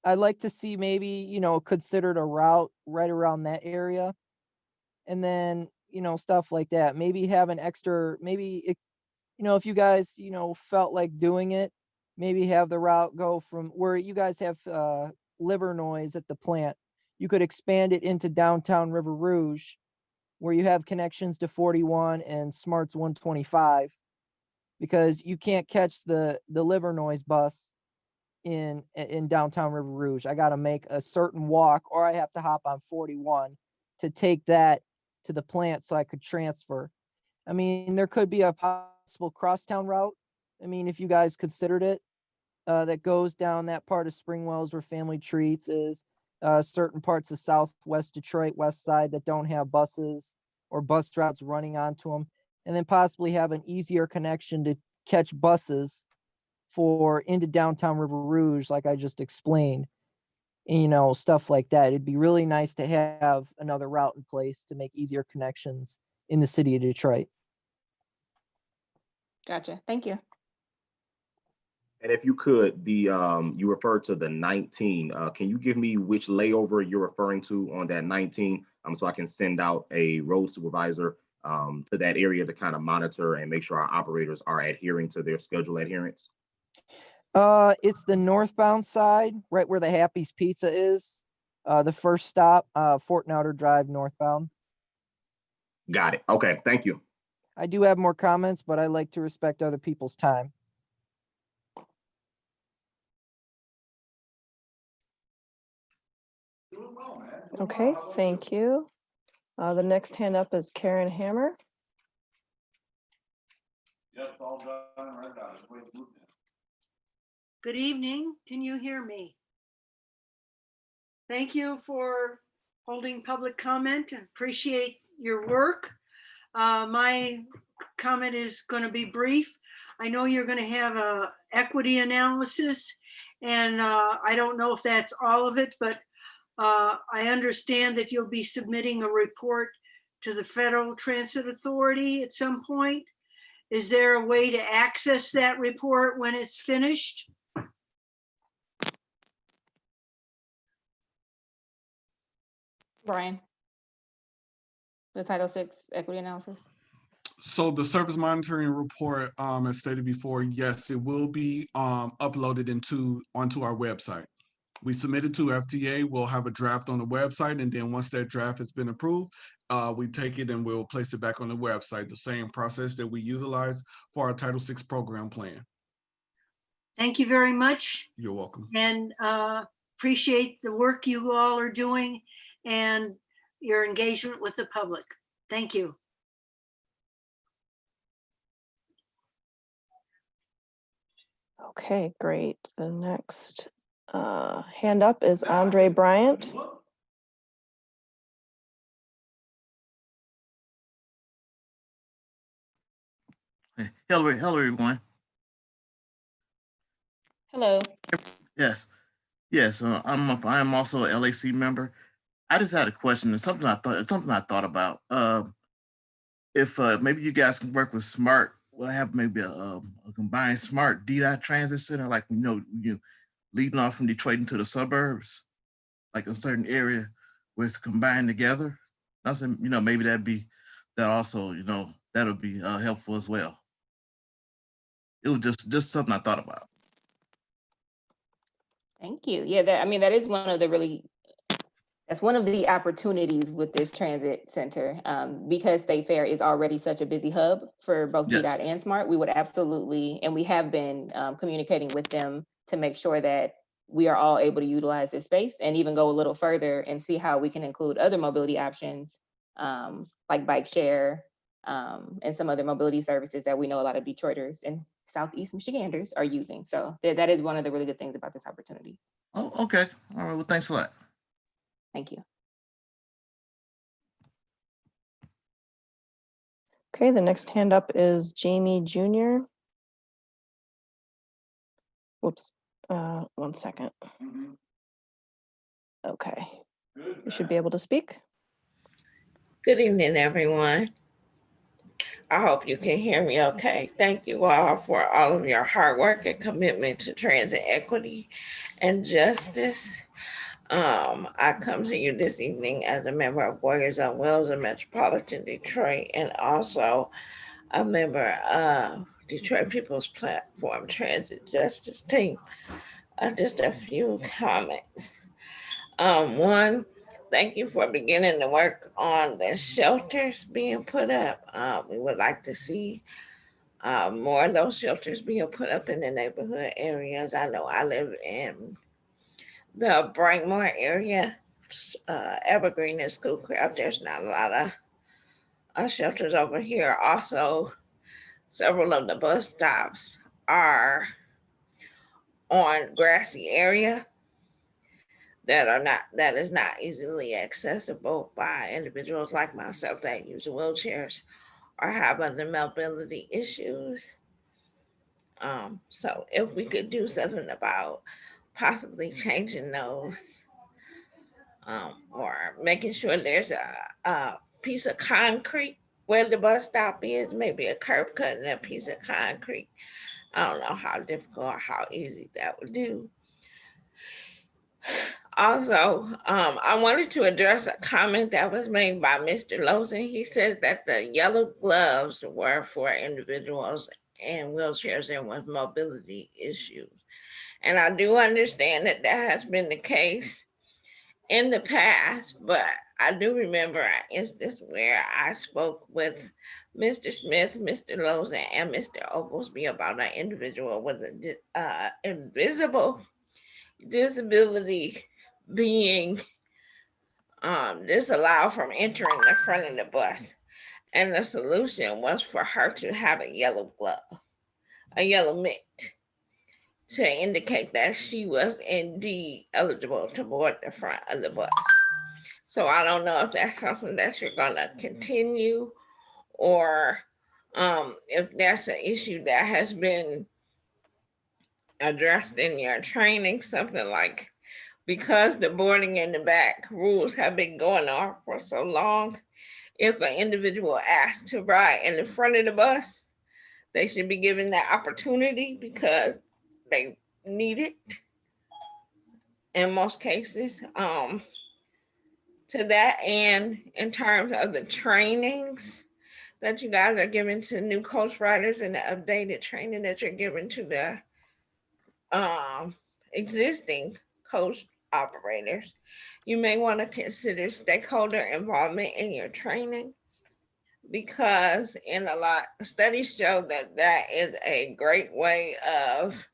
S17: I'd like to see maybe, considered a route right around that area. And then, stuff like that. Maybe have an extra, if you guys, felt like doing it, maybe have the route go from where you guys have liver noise at the plant. You could expand it into downtown River Rouge, where you have connections to 41 and Smart's 125, because you can't catch the liver noise bus in downtown River Rouge. I got to make a certain walk, or I have to hop on 41 to take that to the plant so I could transfer. I mean, there could be a possible crosstown route. I mean, if you guys considered it, that goes down that part of Spring Wells where Family Treats is, certain parts of Southwest Detroit, west side, that don't have buses or bus routes running onto them, and then possibly have an easier connection to catch buses for into downtown River Rouge, like I just explained, and, stuff like that. It'd be really nice to have another route in place to make easier connections in the city of Detroit.
S7: Gotcha. Thank you.
S2: And if you could, you referred to the 19. Can you give me which layover you're referring to on that 19, so I can send out a road supervisor to that area to kind of monitor and make sure our operators are adhering to their schedule adherence?
S17: It's the northbound side, right where the Happy's Pizza is. The first stop, Fortnouter Drive northbound.
S2: Got it. Okay, thank you.
S17: I do have more comments, but I like to respect other people's time.
S10: Okay, thank you. The next hand up is Karen Hammer.
S18: Good evening. Can you hear me? Thank you for holding public comment. I appreciate your work. My comment is going to be brief. I know you're going to have a equity analysis, and I don't know if that's all of it, but I understand that you'll be submitting a report to the Federal Transit Authority at some point. Is there a way to access that report when it's finished?
S7: Brian, the Title VI equity analysis.
S6: So the service monitoring report, as stated before, yes, it will be uploaded onto our website. We submitted to FTA. We'll have a draft on the website, and then once that draft has been approved, we take it and we'll place it back on the website. The same process that we utilize for our Title VI program plan.
S18: Thank you very much.
S6: You're welcome.
S18: And appreciate the work you all are doing and your engagement with the public. Thank you.
S10: Okay, great. The next hand up is Andre Bryant.
S19: Hello, everyone.
S7: Hello.
S19: Yes, I am also a LAC member. I just had a question and something I thought about. If maybe you guys can work with Smart, we'll have maybe a combined Smart DDOT transit center, like you leading off from Detroit into the suburbs, like a certain area where it's combined together. I said, maybe that'd be that also, that'll be helpful as well. It was just something I thought about.
S7: Thank you. Yeah, that is that's one of the opportunities with this transit center, because State Fair is already such a busy hub for both
S19: Yes.
S7: DDOT and SMART. We would absolutely, and we have been communicating with them to make sure that we are all able to utilize this space and even go a little further and see how we can include other mobility options, like bike share, and some other mobility services that we know a lot of Detroiters and Southeast Michiganders are using. So that is one of the really good things about this opportunity.
S19: Oh, okay. All right. Well, thanks a lot.
S7: Thank you.
S10: Okay, the next hand up is Jaime Junior. Whoops, 1 second. Okay, you should be able to speak.
S20: Good evening, everyone. I hope you can hear me okay. Thank you all for all of your hard work and commitment to transit equity and justice. I come to you this evening as a member of Warriors on Wheels in Metropolitan Detroit and also a member of Detroit People's Platform Transit Justice Team. Just a few comments. One, thank you for beginning to work on the shelters being put up. We would like to see more of those shelters being put up in the neighborhood areas. I know I live in the Brightmore area, Evergreen and Schoolcraft. There's not a lot of shelters over here. Also, several of the bus stops are on grassy area that is not easily accessible by individuals like myself that use wheelchairs or have other mobility issues. So if we could do something about possibly changing those, or making sure there's a piece of concrete where the bus stop is, maybe a curb cut and a piece of concrete. I don't know how difficult or how easy that would do. Also, I wanted to address a comment that was made by Mr. Lawson. He said that the yellow gloves were for individuals in wheelchairs and with mobility issues. And I do understand that that has been the case in the past, but I do remember an instance where I spoke with Mr. Smith, Mr. Lawson, and Mr. Oglesby about an individual with an invisible disability being disallowed from entering the front of the bus. And the solution was for her to have a yellow glove, a yellow mitt, to indicate that she was indeed eligible to board the front of the bus. So I don't know if that's something that you're gonna continue or if that's an issue that has been addressed in your training, something like, because the boarding in the back rules have been going on for so long, if an individual asks to ride in the front of the bus, they should be given that opportunity because they need it in most cases. To that end, in terms of the trainings that you guys are giving to new coach riders and the updated training that you're giving to the existing coach operators, you may want to consider stakeholder involvement in your training, because in a lot of studies show that that is a great way of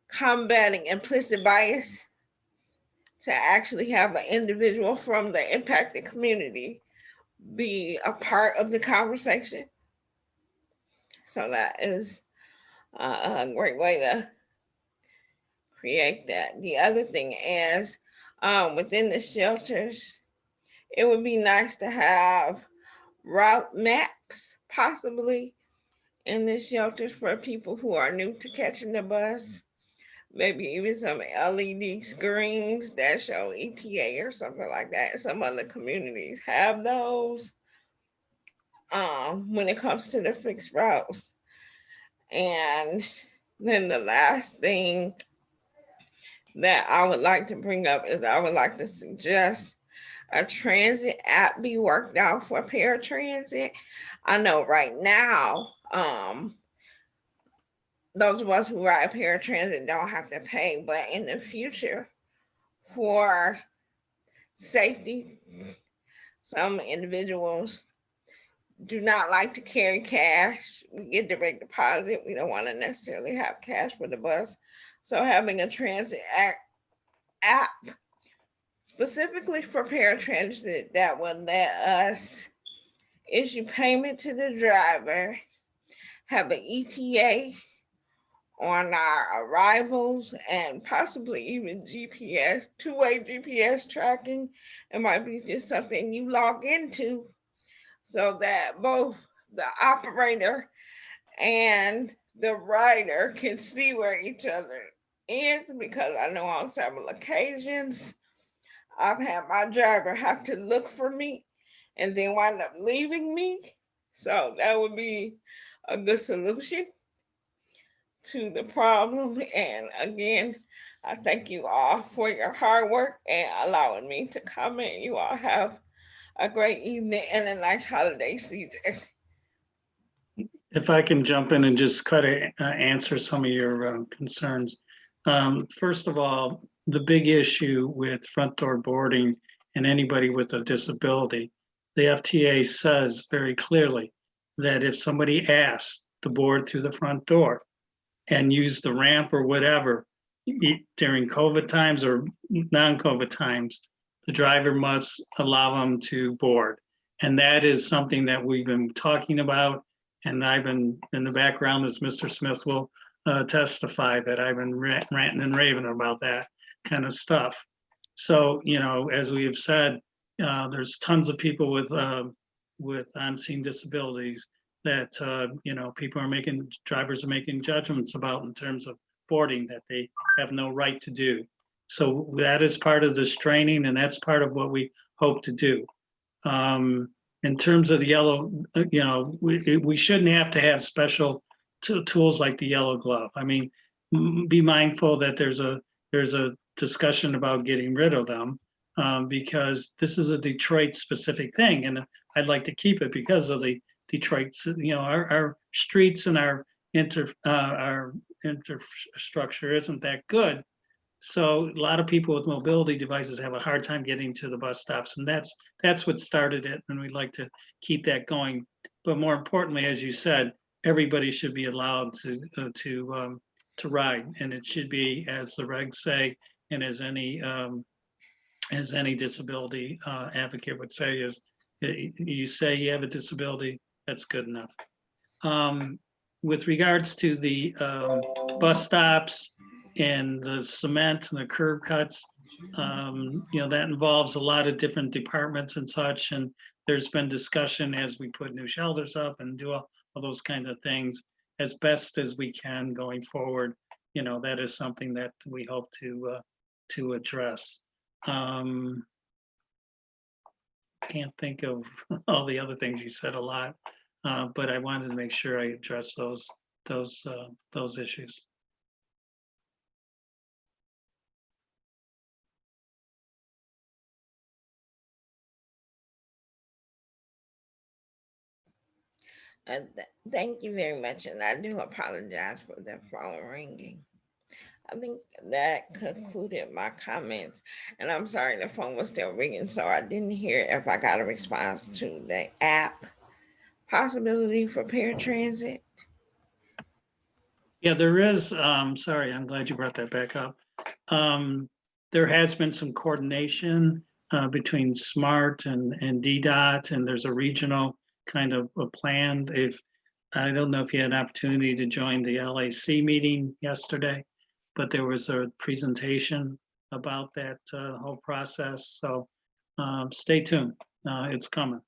S20: combating implicit bias, to actually have an individual from the impacted community be a part of the conversation. So that is a great way to create that. The other thing is, within the shelters, it would be nice to have route maps possibly in the shelters for people who are new to catching the bus. Maybe even some LED screens that show ETA or something like that. Some other communities have those when it comes to the fixed routes. And then the last thing that I would like to bring up is I would like to suggest a transit app be worked out for paratransit. I know right now, those of us who ride paratransit don't have to pay, but in the future, for safety, some individuals do not like to carry cash. We get direct deposit. We don't want to necessarily have cash for the bus. So having a transit app specifically for paratransit that will let us issue payment to the driver, have an ETA on our arrivals, and possibly even GPS, two-way GPS tracking. It might be just something you log into so that both the operator and the rider can see where each other is, because I know on several occasions I've had my driver have to look for me and then wind up leaving me. So that would be a good solution to the problem. And again, I thank you all for your hard work and allowing me to comment. You all have a great evening and a nice holiday season.
S13: If I can jump in and just answer some of your concerns. First of all, the big issue with front door boarding and anybody with a disability, the FTA says very clearly that if somebody asks to board through the front door and use the ramp or whatever during COVID times or non-COVID times, the driver must allow them to board. And that is something that we've been talking about. And I've been in the background, as Mr. Smith will testify, that I've been ranting and raving about that kind of stuff. So, you know, as we have said, there's tons of people with on-scene disabilities that, you know, drivers are making judgments about in terms of boarding that they have no right to do. So that is part of this training, and that's part of what we hope to do. In terms of the yellow, you know, we shouldn't have to have special tools like the yellow glove. I mean, be mindful that there's a discussion about getting rid of them, because this is a Detroit specific thing, and I'd like to keep it because of the Detroit, you know, our streets and our infrastructure isn't that good. So a lot of people with mobility devices have a hard time getting to the bus stops, and that's what started it, and we'd like to keep that going. But more importantly, as you said, everybody should be allowed to ride, and it should be, as the regs say, and as any disability advocate would say, is you say you have a disability, that's good enough. With regards to the bus stops and the cement and the curb cuts, you know, that involves a lot of different departments and such. And there's been discussion as we put new shelters up and do all those kinds of things as best as we can going forward. You know, that is something that we hope to address. Can't think of all the other things you said a lot, but I wanted to make sure I address those issues.
S20: Thank you very much, and I do apologize for the phone ringing. I think that concluded my comments, and I'm sorry the phone was still ringing, so I didn't hear if I got a response to the app possibility for paratransit.
S13: Yeah, there is. Sorry, I'm glad you brought that back up. There has been some coordination between SMART and DDOT, and there's a regional kind of a plan. I don't know if you had an opportunity to join the LAC meeting yesterday, but there was a presentation about that whole process. So stay tuned. It's coming.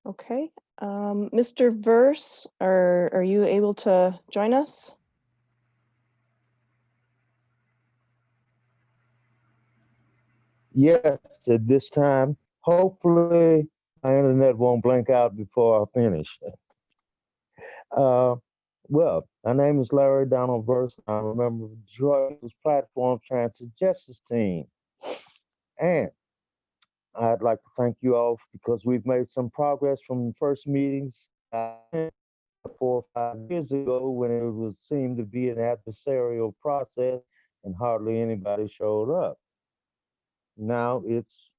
S10: Okay, Mr. Verse, are you able to join us?
S21: Yes, at this time. Hopefully My internet won't blink out before I finish. Well, my name is Larry Donald Verse. I'm a member of Detroit's Platform Transit Justice Team. And I'd like to thank you all because we've made some progress from the first meetings 4 or 5 years ago when it was seemed to be an adversarial process and hardly anybody showed up. Now it's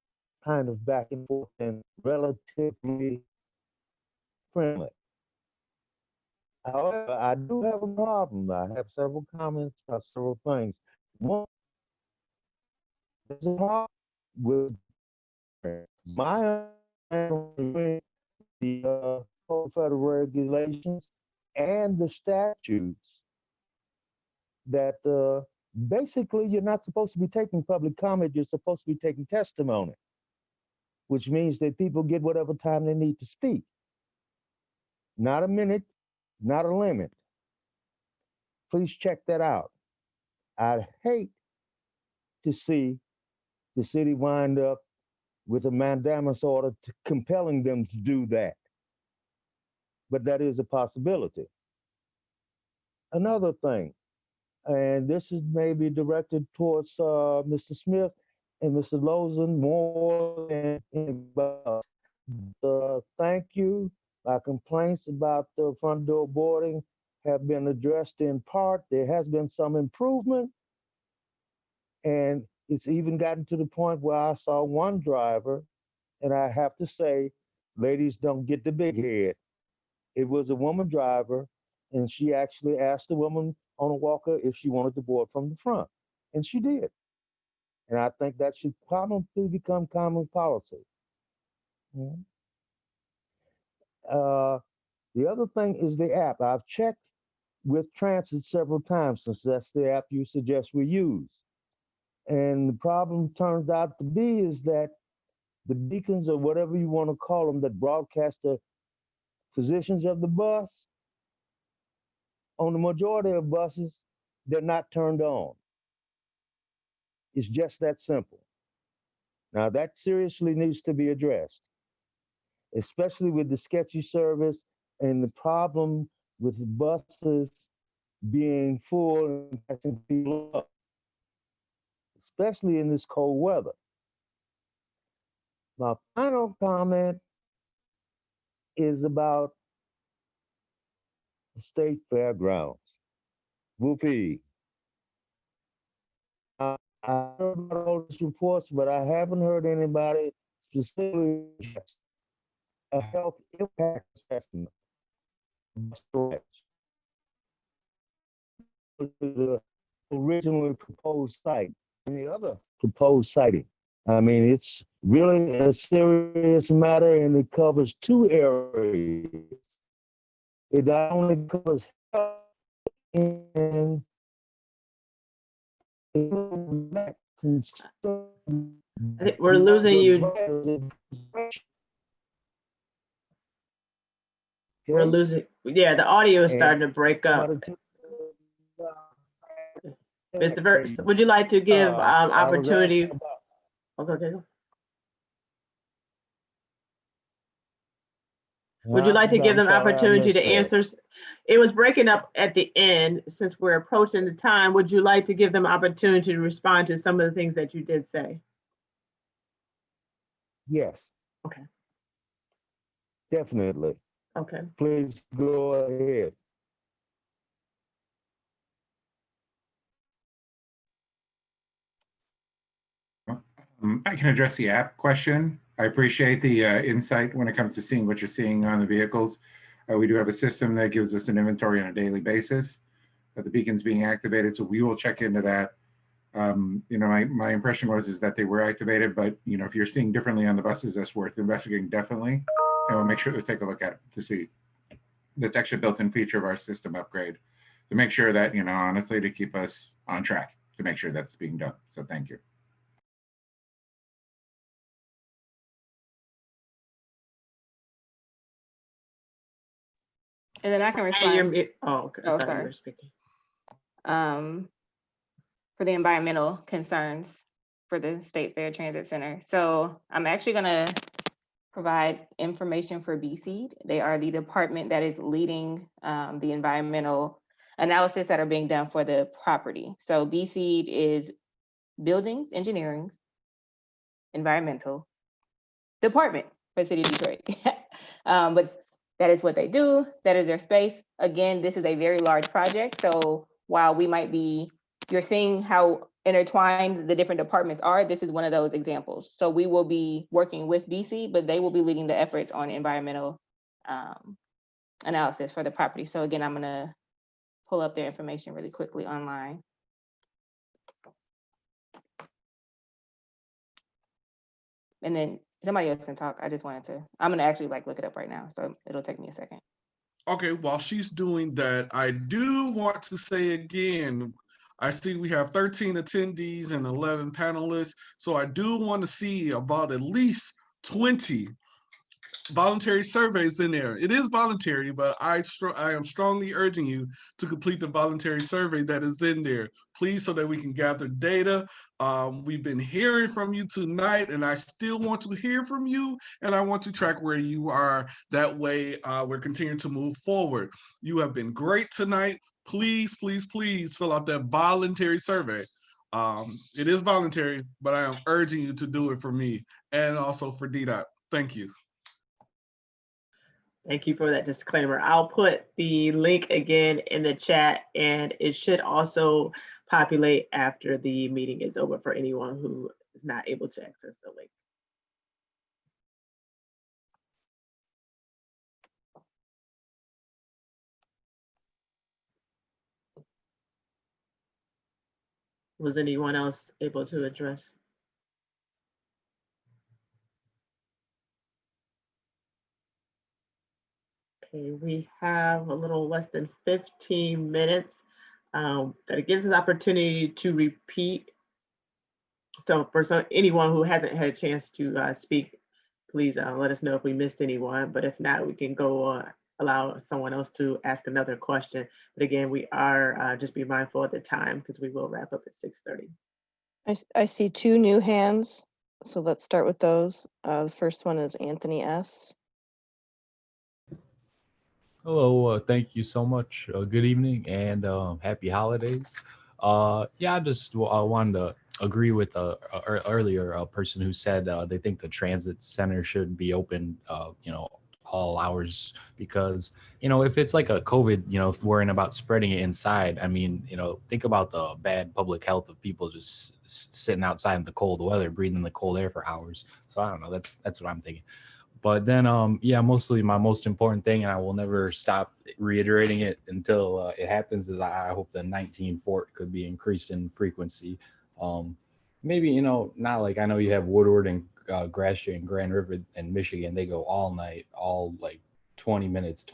S21: kind of back and forth and relatively friendly. However, I do have a problem. I have several comments about several things. One, there's a problem with my understanding the code federal regulations and the statutes that basically you're not supposed to be taking public comment, you're supposed to be taking testimony, which means that people get whatever time they need to speak. Not a minute, not a limit. Please check that out. I'd hate to see the city wind up with a mandamus order compelling them to do that. But that is a possibility. Another thing, and this is maybe directed towards Mr. Smith and Mr. Lozen more than anybody else. Thank you. Our complaints about the front door boarding have been addressed in part. There has been some improvement. And it's even gotten to the point where I saw one driver, and I have to say, ladies don't get the big head. It was a woman driver, and she actually asked the woman on a walker if she wanted to board from the front, and she did. And I think that should probably become common policy. The other thing is the app. I've checked with Transit several times since that's the app you suggest we use. And the problem turns out to be is that the beacons or whatever you want to call them that broadcast the positions of the bus, on the majority of buses, they're not turned on. It's just that simple. Now that seriously needs to be addressed, especially with the sketchy service and the problem with the buses being full and catching people up, especially in this cold weather. My final comment is about the state fairgrounds. Whoopee. I heard about all these reports, but I haven't heard anybody specifically address a health impact assessment. The originally proposed site and the other proposed siting. I mean, it's really a serious matter and it covers 2 areas. It not only covers health and
S1: I think we're losing you. We're losing, yeah, the audio is starting to break up. Mr. Verse, would you like to give opportunity? Okay. Would you like to give them opportunity to answer? It was breaking up at the end. Since we're approaching the time, would you like to give them opportunity to respond to some of the things that you did say?
S21: Yes.
S1: Okay.
S21: Definitely.
S1: Okay.
S21: Please go ahead.
S5: I can address the app question. I appreciate the insight when it comes to seeing what you're seeing on the vehicles. We do have a system that gives us an inventory on a daily basis of the beacons being activated, so we will check into that. You know, my impression is that they were activated, but you know, if you're seeing differently on the buses, that's worth investigating definitely, and we'll make sure to take a look at it to see. That's actually a built-in feature of our system upgrade to make sure that, you know, honestly, to keep us on track to make sure that's being done. So thank you.
S7: And then I can respond.
S1: Oh, okay.
S7: Oh, sorry. For the environmental concerns for the State Fair Transit Center. So I'm actually gonna provide information for BSEED. They are the department that is leading the environmental analysis that are being done for the property. So BSEED is buildings, engineering, environmental department for the city of Detroit. But that is what they do. That is their space. Again, this is a very large project. So while we might be, you're seeing how intertwined the different departments are, this is one of those examples. So we will be working with BC, but they will be leading the efforts on environmental analysis for the property. So again, I'm gonna pull up their information really quickly online. And then somebody else can talk. I just wanted to, I'm gonna actually like look it up right now. So it'll take me a second.
S6: Okay, while she's doing that, I do want to say again, I see we have 13 attendees and 11 panelists. So I do want to see about at least 20 voluntary surveys in there. It is voluntary, but I am strongly urging you to complete the voluntary survey that is in there, please, so that we can gather data. We've been hearing from you tonight, and I still want to hear from you, and I want to track where you are. That way, we're continuing to move forward. You have been great tonight. Please, please, please fill out that voluntary survey. It is voluntary, but I am urging you to do it for me and also for DDOT. Thank you.
S1: Thank you for that disclaimer. I'll put the link again in the chat, and it should also populate after the meeting is over for anyone who is not able to access the link. Was anyone else able to address? Okay, we have a little less than 15 minutes. That it gives us opportunity to repeat. So for anyone who hasn't had a chance to speak, please let us know if we missed anyone. But if not, we can go allow someone else to ask another question. But again, we are just be mindful of the time because we will wrap up at 6:30.
S10: I see two new hands, so let's start with those. The first one is Anthony S.
S4: Hello, thank you so much. Good evening and happy holidays. Yeah, I just wanted to agree with earlier person who said they think the transit center should be open, all hours because, if it's like a COVID, worrying about spreading it inside, I mean, think about the bad public health of people just sitting outside in the cold weather, breathing the cold air for hours. So I don't know, that's what I'm thinking. But then, yeah, mostly my most important thing, and I will never stop reiterating it until it happens, is I hope the 19 Fort could be increased in frequency. Maybe, not like, I know you have Woodward and Gratiot and Grand River and Michigan. They go all night, all like 20 minutes.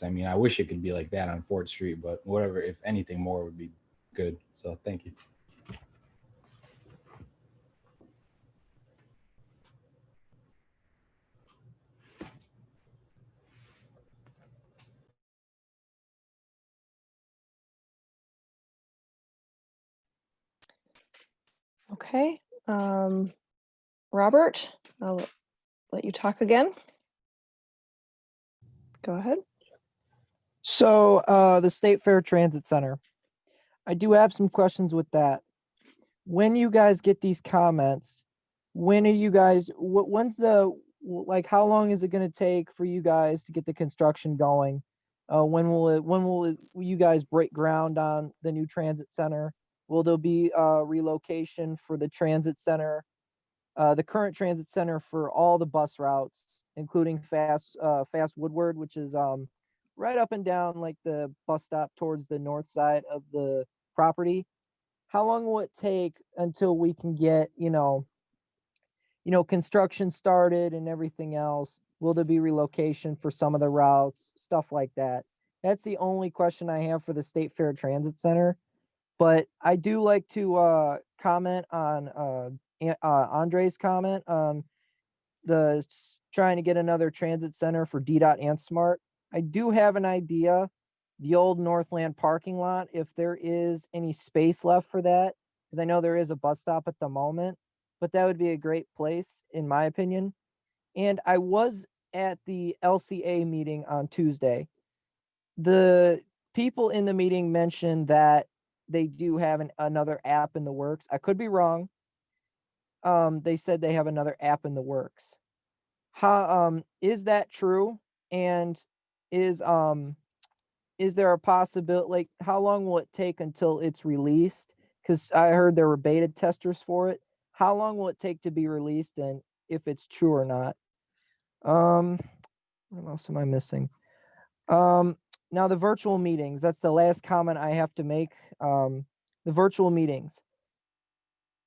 S4: I mean, I wish it could be like that on Fort Street, but whatever, if anything more would be good. So thank you.
S10: Okay, Robert, I'll let you talk again. Go ahead.
S17: So the State Fair Transit Center, I do have some questions with that. When you guys get these comments, when are you guys, when's the, like, how long is it going to take for you guys to get the construction going? When will you guys break ground on the new transit center? Will there be relocation for the transit center, the current transit center for all the bus routes, including Fast Woodward, which is right up and down like the bus stop towards the north side of the property? How long will it take until we can get, construction started and everything else? Will there be relocation for some of the routes, stuff like that? That's the only question I have for the State Fair Transit Center. But I do like to comment on Andre's comment on the trying to get another transit center for DDOT and SMART. I do have an idea, the old Northland parking lot, if there is any space left for that, because I know there is a bus stop at the moment, but that would be a great place, in my opinion. And I was at the LCA meeting on Tuesday. The people in the meeting mentioned that they do have another app in the works. I could be wrong. They said they have another app in the works. How is that true? And is there a possibility, like, how long will it take until it's released? Because I heard there were beta testers for it. How long will it take to be released, and if it's true or not? What else am I missing? Now the virtual meetings, that's the last comment I have to make. The virtual meetings.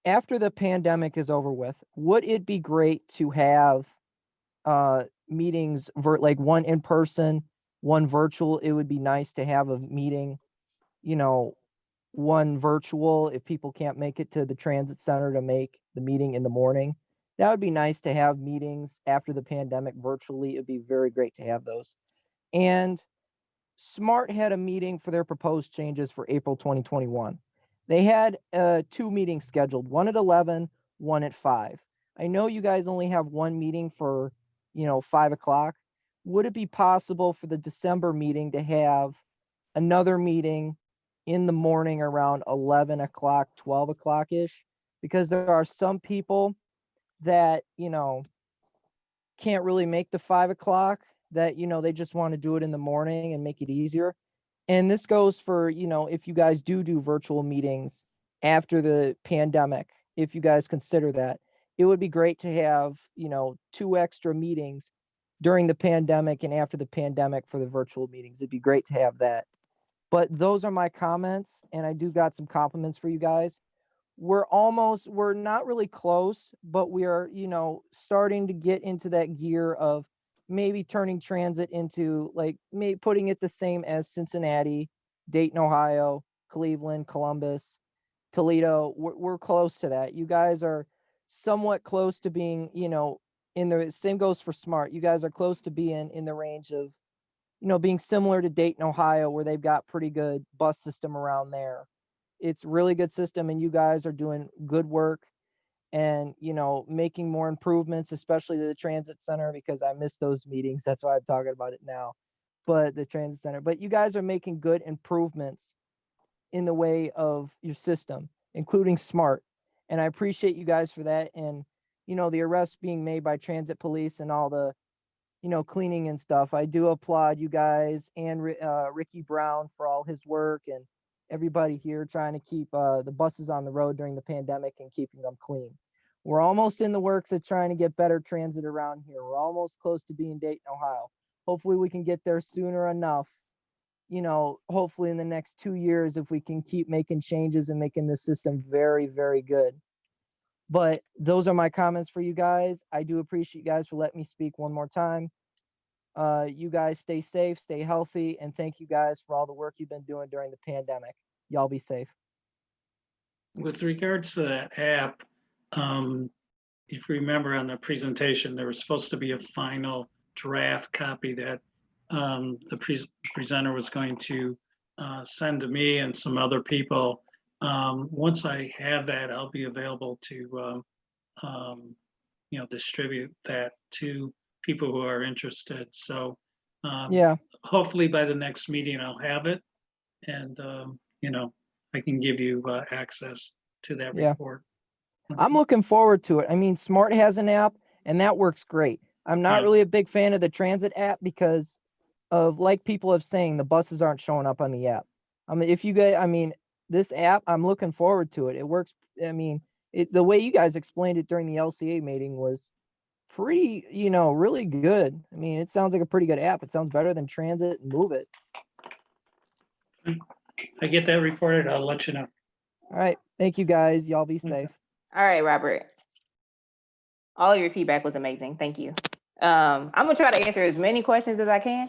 S17: After the pandemic is over with, would it be great to have meetings like one in person, one virtual? It would be nice to have a meeting, you know, one virtual if people can't make it to the transit center to make the meeting in the morning. That would be nice to have meetings after the pandemic virtually. It'd be very great to have those. And SMART had a meeting for their proposed changes for April 2021. They had 2 meetings scheduled, one at 11, one at 5. I know you guys only have one meeting for, 5 o'clock. Would it be possible for the December meeting to have another meeting in the morning around 11 o'clock, 12 o'clock-ish? Because there are some people that, can't really make the 5 o'clock, that, they just want to do it in the morning and make it easier. And this goes for, if you guys do virtual meetings after the pandemic, if you guys consider that, it would be great to have, 2 extra meetings during the pandemic and after the pandemic for the virtual meetings. It'd be great to have that. But those are my comments, and I do got some compliments for you guys. We're not really close, but we are, starting to get into that gear of maybe turning transit into, like, maybe putting it the same as Cincinnati, Dayton, Ohio, Cleveland, Columbus, Toledo. We're close to that. You guys are somewhat close to being, in the same goes for SMART. You guys are close to being in the range of, being similar to Dayton, Ohio, where they've got pretty good bus system around there. It's really good system, and you guys are doing good work and, making more improvements, especially to the transit center, because I miss those meetings. That's why I'm talking about it now. But the transit center, but you guys are making good improvements in the way of your system, including SMART. And I appreciate you guys for that. And, the arrests being made by transit police and all the, cleaning and stuff. I do applaud you guys and Ricky Brown for all his work, and everybody here trying to keep the buses on the road during the pandemic and keeping them clean. We're almost in the works of trying to get better transit around here. We're almost close to being Dayton, Ohio. Hopefully we can get there sooner enough. Hopefully in the next 2 years, if we can keep making changes and making the system very, very good. But those are my comments for you guys. I do appreciate you guys for letting me speak one more time. You guys stay safe, stay healthy, and thank you guys for all the work you've been doing during the pandemic. Y'all be safe.
S13: With regards to that app, if you remember on the presentation, there was supposed to be a final draft copy that the presenter was going to send to me and some other people. Once I have that, I'll be available to distribute that to people who are interested. So
S17: yeah,
S13: hopefully by the next meeting I'll have it, and I can give you access to that report.
S17: I'm looking forward to it. I mean, SMART has an app, and that works great. I'm not really a big fan of the transit app because of, like people have saying, the buses aren't showing up on the app. I mean, this app, I'm looking forward to it. It works. I mean, the way you guys explained it during the LCA meeting was pretty, really good. I mean, it sounds like a pretty good app. It sounds better than Transit and Move It.
S13: I get that reported, I'll let you know.
S17: All right. Thank you guys. Y'all be safe.
S7: All right, Robert. All of your feedback was amazing. Thank you. I'm gonna try to answer as many questions as I can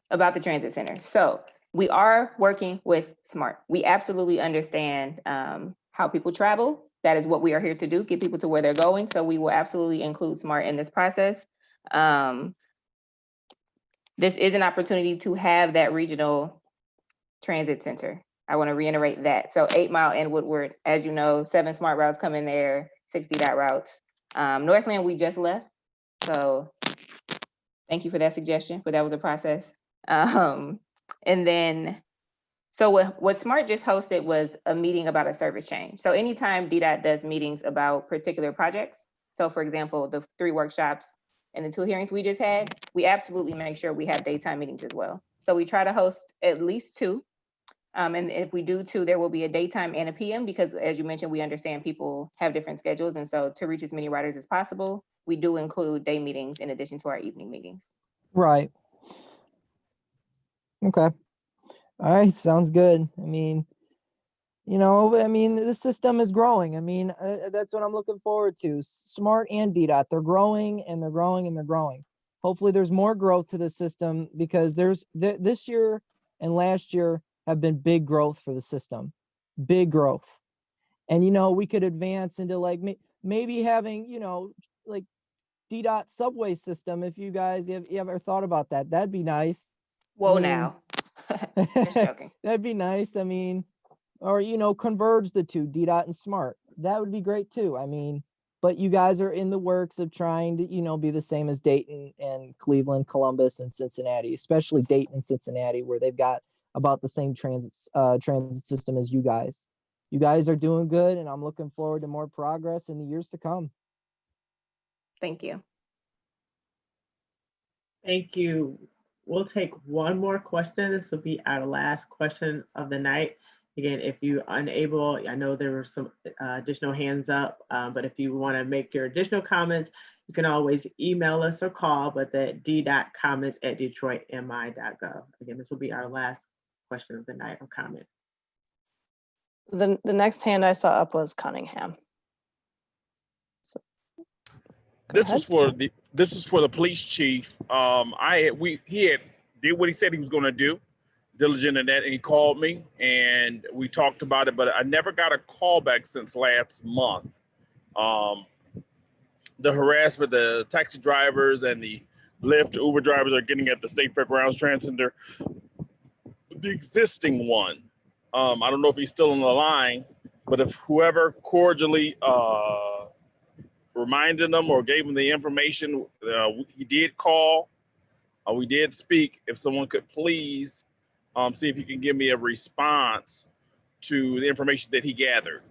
S7: about the transit center. So we are working with SMART. We absolutely understand how people travel. That is what we are here to do, get people to where they're going. So we will absolutely include SMART in this process. This is an opportunity to have that regional transit center. I want to reiterate that. So 8 Mile and Woodward, as you know, 7 SMART routes come in there, 60 dot routes. Northland, we just left. So thank you for that suggestion, but that was a process. And then, so what SMART just hosted was a meeting about a service change. So anytime DDOT does meetings about particular projects, so for example, the 3 workshops and the 2 hearings we just had, we absolutely make sure we have daytime meetings as well. So we try to host at least 2. And if we do 2, there will be a daytime and a PM, because as you mentioned, we understand people have different schedules. And so to reach as many riders as possible, we do include day meetings in addition to our evening meetings.
S17: Right. Okay. All right. Sounds good. I mean, the system is growing. I mean, that's what I'm looking forward to. SMART and DDOT, they're growing and they're growing and they're growing. Hopefully there's more growth to the system, because this year and last year have been big growth for the system, big growth. And, we could advance into like maybe having, like DDOT subway system. If you guys you ever thought about that, that'd be nice.
S7: Whoa, now. Just joking.
S17: That'd be nice. I mean, or, converge the 2, DDOT and SMART. That would be great too. I mean, but you guys are in the works of trying to, be the same as Dayton and Cleveland, Columbus, and Cincinnati, especially Dayton and Cincinnati, where they've got about the same transit system as you guys. You guys are doing good, and I'm looking forward to more progress in the years to come.
S7: Thank you.
S1: Thank you. We'll take one more question. This will be our last question of the night. Again, if you're unable, I know there were some additional hands up, but if you want to make your additional comments, you can always email us or call, but at d.comments@detroitmi.gov. Again, this will be our last question of the night or comment.
S10: The next hand I saw up was Cunningham.
S11: This is for the police chief. He did what he said he was going to do, diligent in that, and he called me and we talked about it, but I never got a call back since last month. The harassment the taxi drivers and the Lyft Uber drivers are getting at the State Fairgrounds Transit Center, the existing one. I don't know if he's still on the line, but if whoever cordially reminded them or gave them the information, he did call. We did speak. If someone could please see if you can give me a response to the information that he gathered.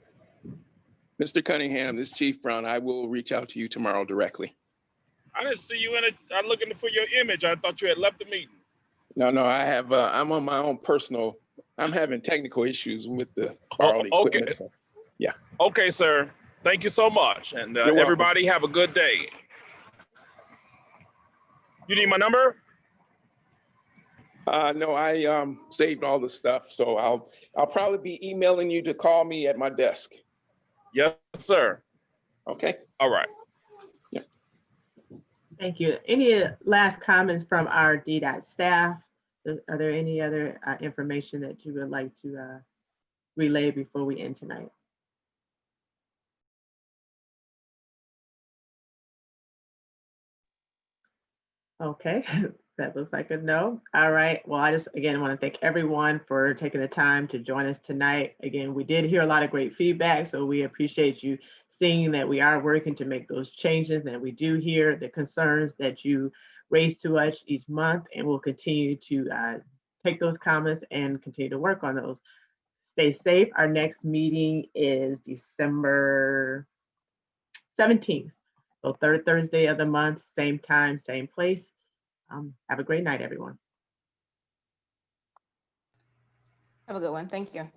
S8: Mr. Cunningham, this is Chief Brown. I will reach out to you tomorrow directly.
S11: I didn't see you in it. I'm looking for your image. I thought you had left the meeting.
S8: No, I have. I'm on my own personal. I'm having technical issues with the borrowed equipment. So, yeah.
S11: Okay, sir. Thank you so much, and everybody have a good day. You need my number?
S8: No, I saved all the stuff, so I'll probably be emailing you to call me at my desk.
S11: Yes, sir.
S8: Okay.
S11: All right.
S8: Yeah.
S1: Thank you. Any last comments from our DDOT staff? Are there any other information that you would like to relay before we end tonight? Okay, that looks like a no. All right, well, I just, again, want to thank everyone for taking the time to join us tonight. Again, we did hear a lot of great feedback, so we appreciate you seeing that we are working to make those changes, that we do hear the concerns that you raise to us each month, and we'll continue to take those comments and continue to work on those. Stay safe. Our next meeting is December 17th. So 3rd Thursday of the month, same time, same place. Have a great night, everyone.
S7: Have a good one. Thank you.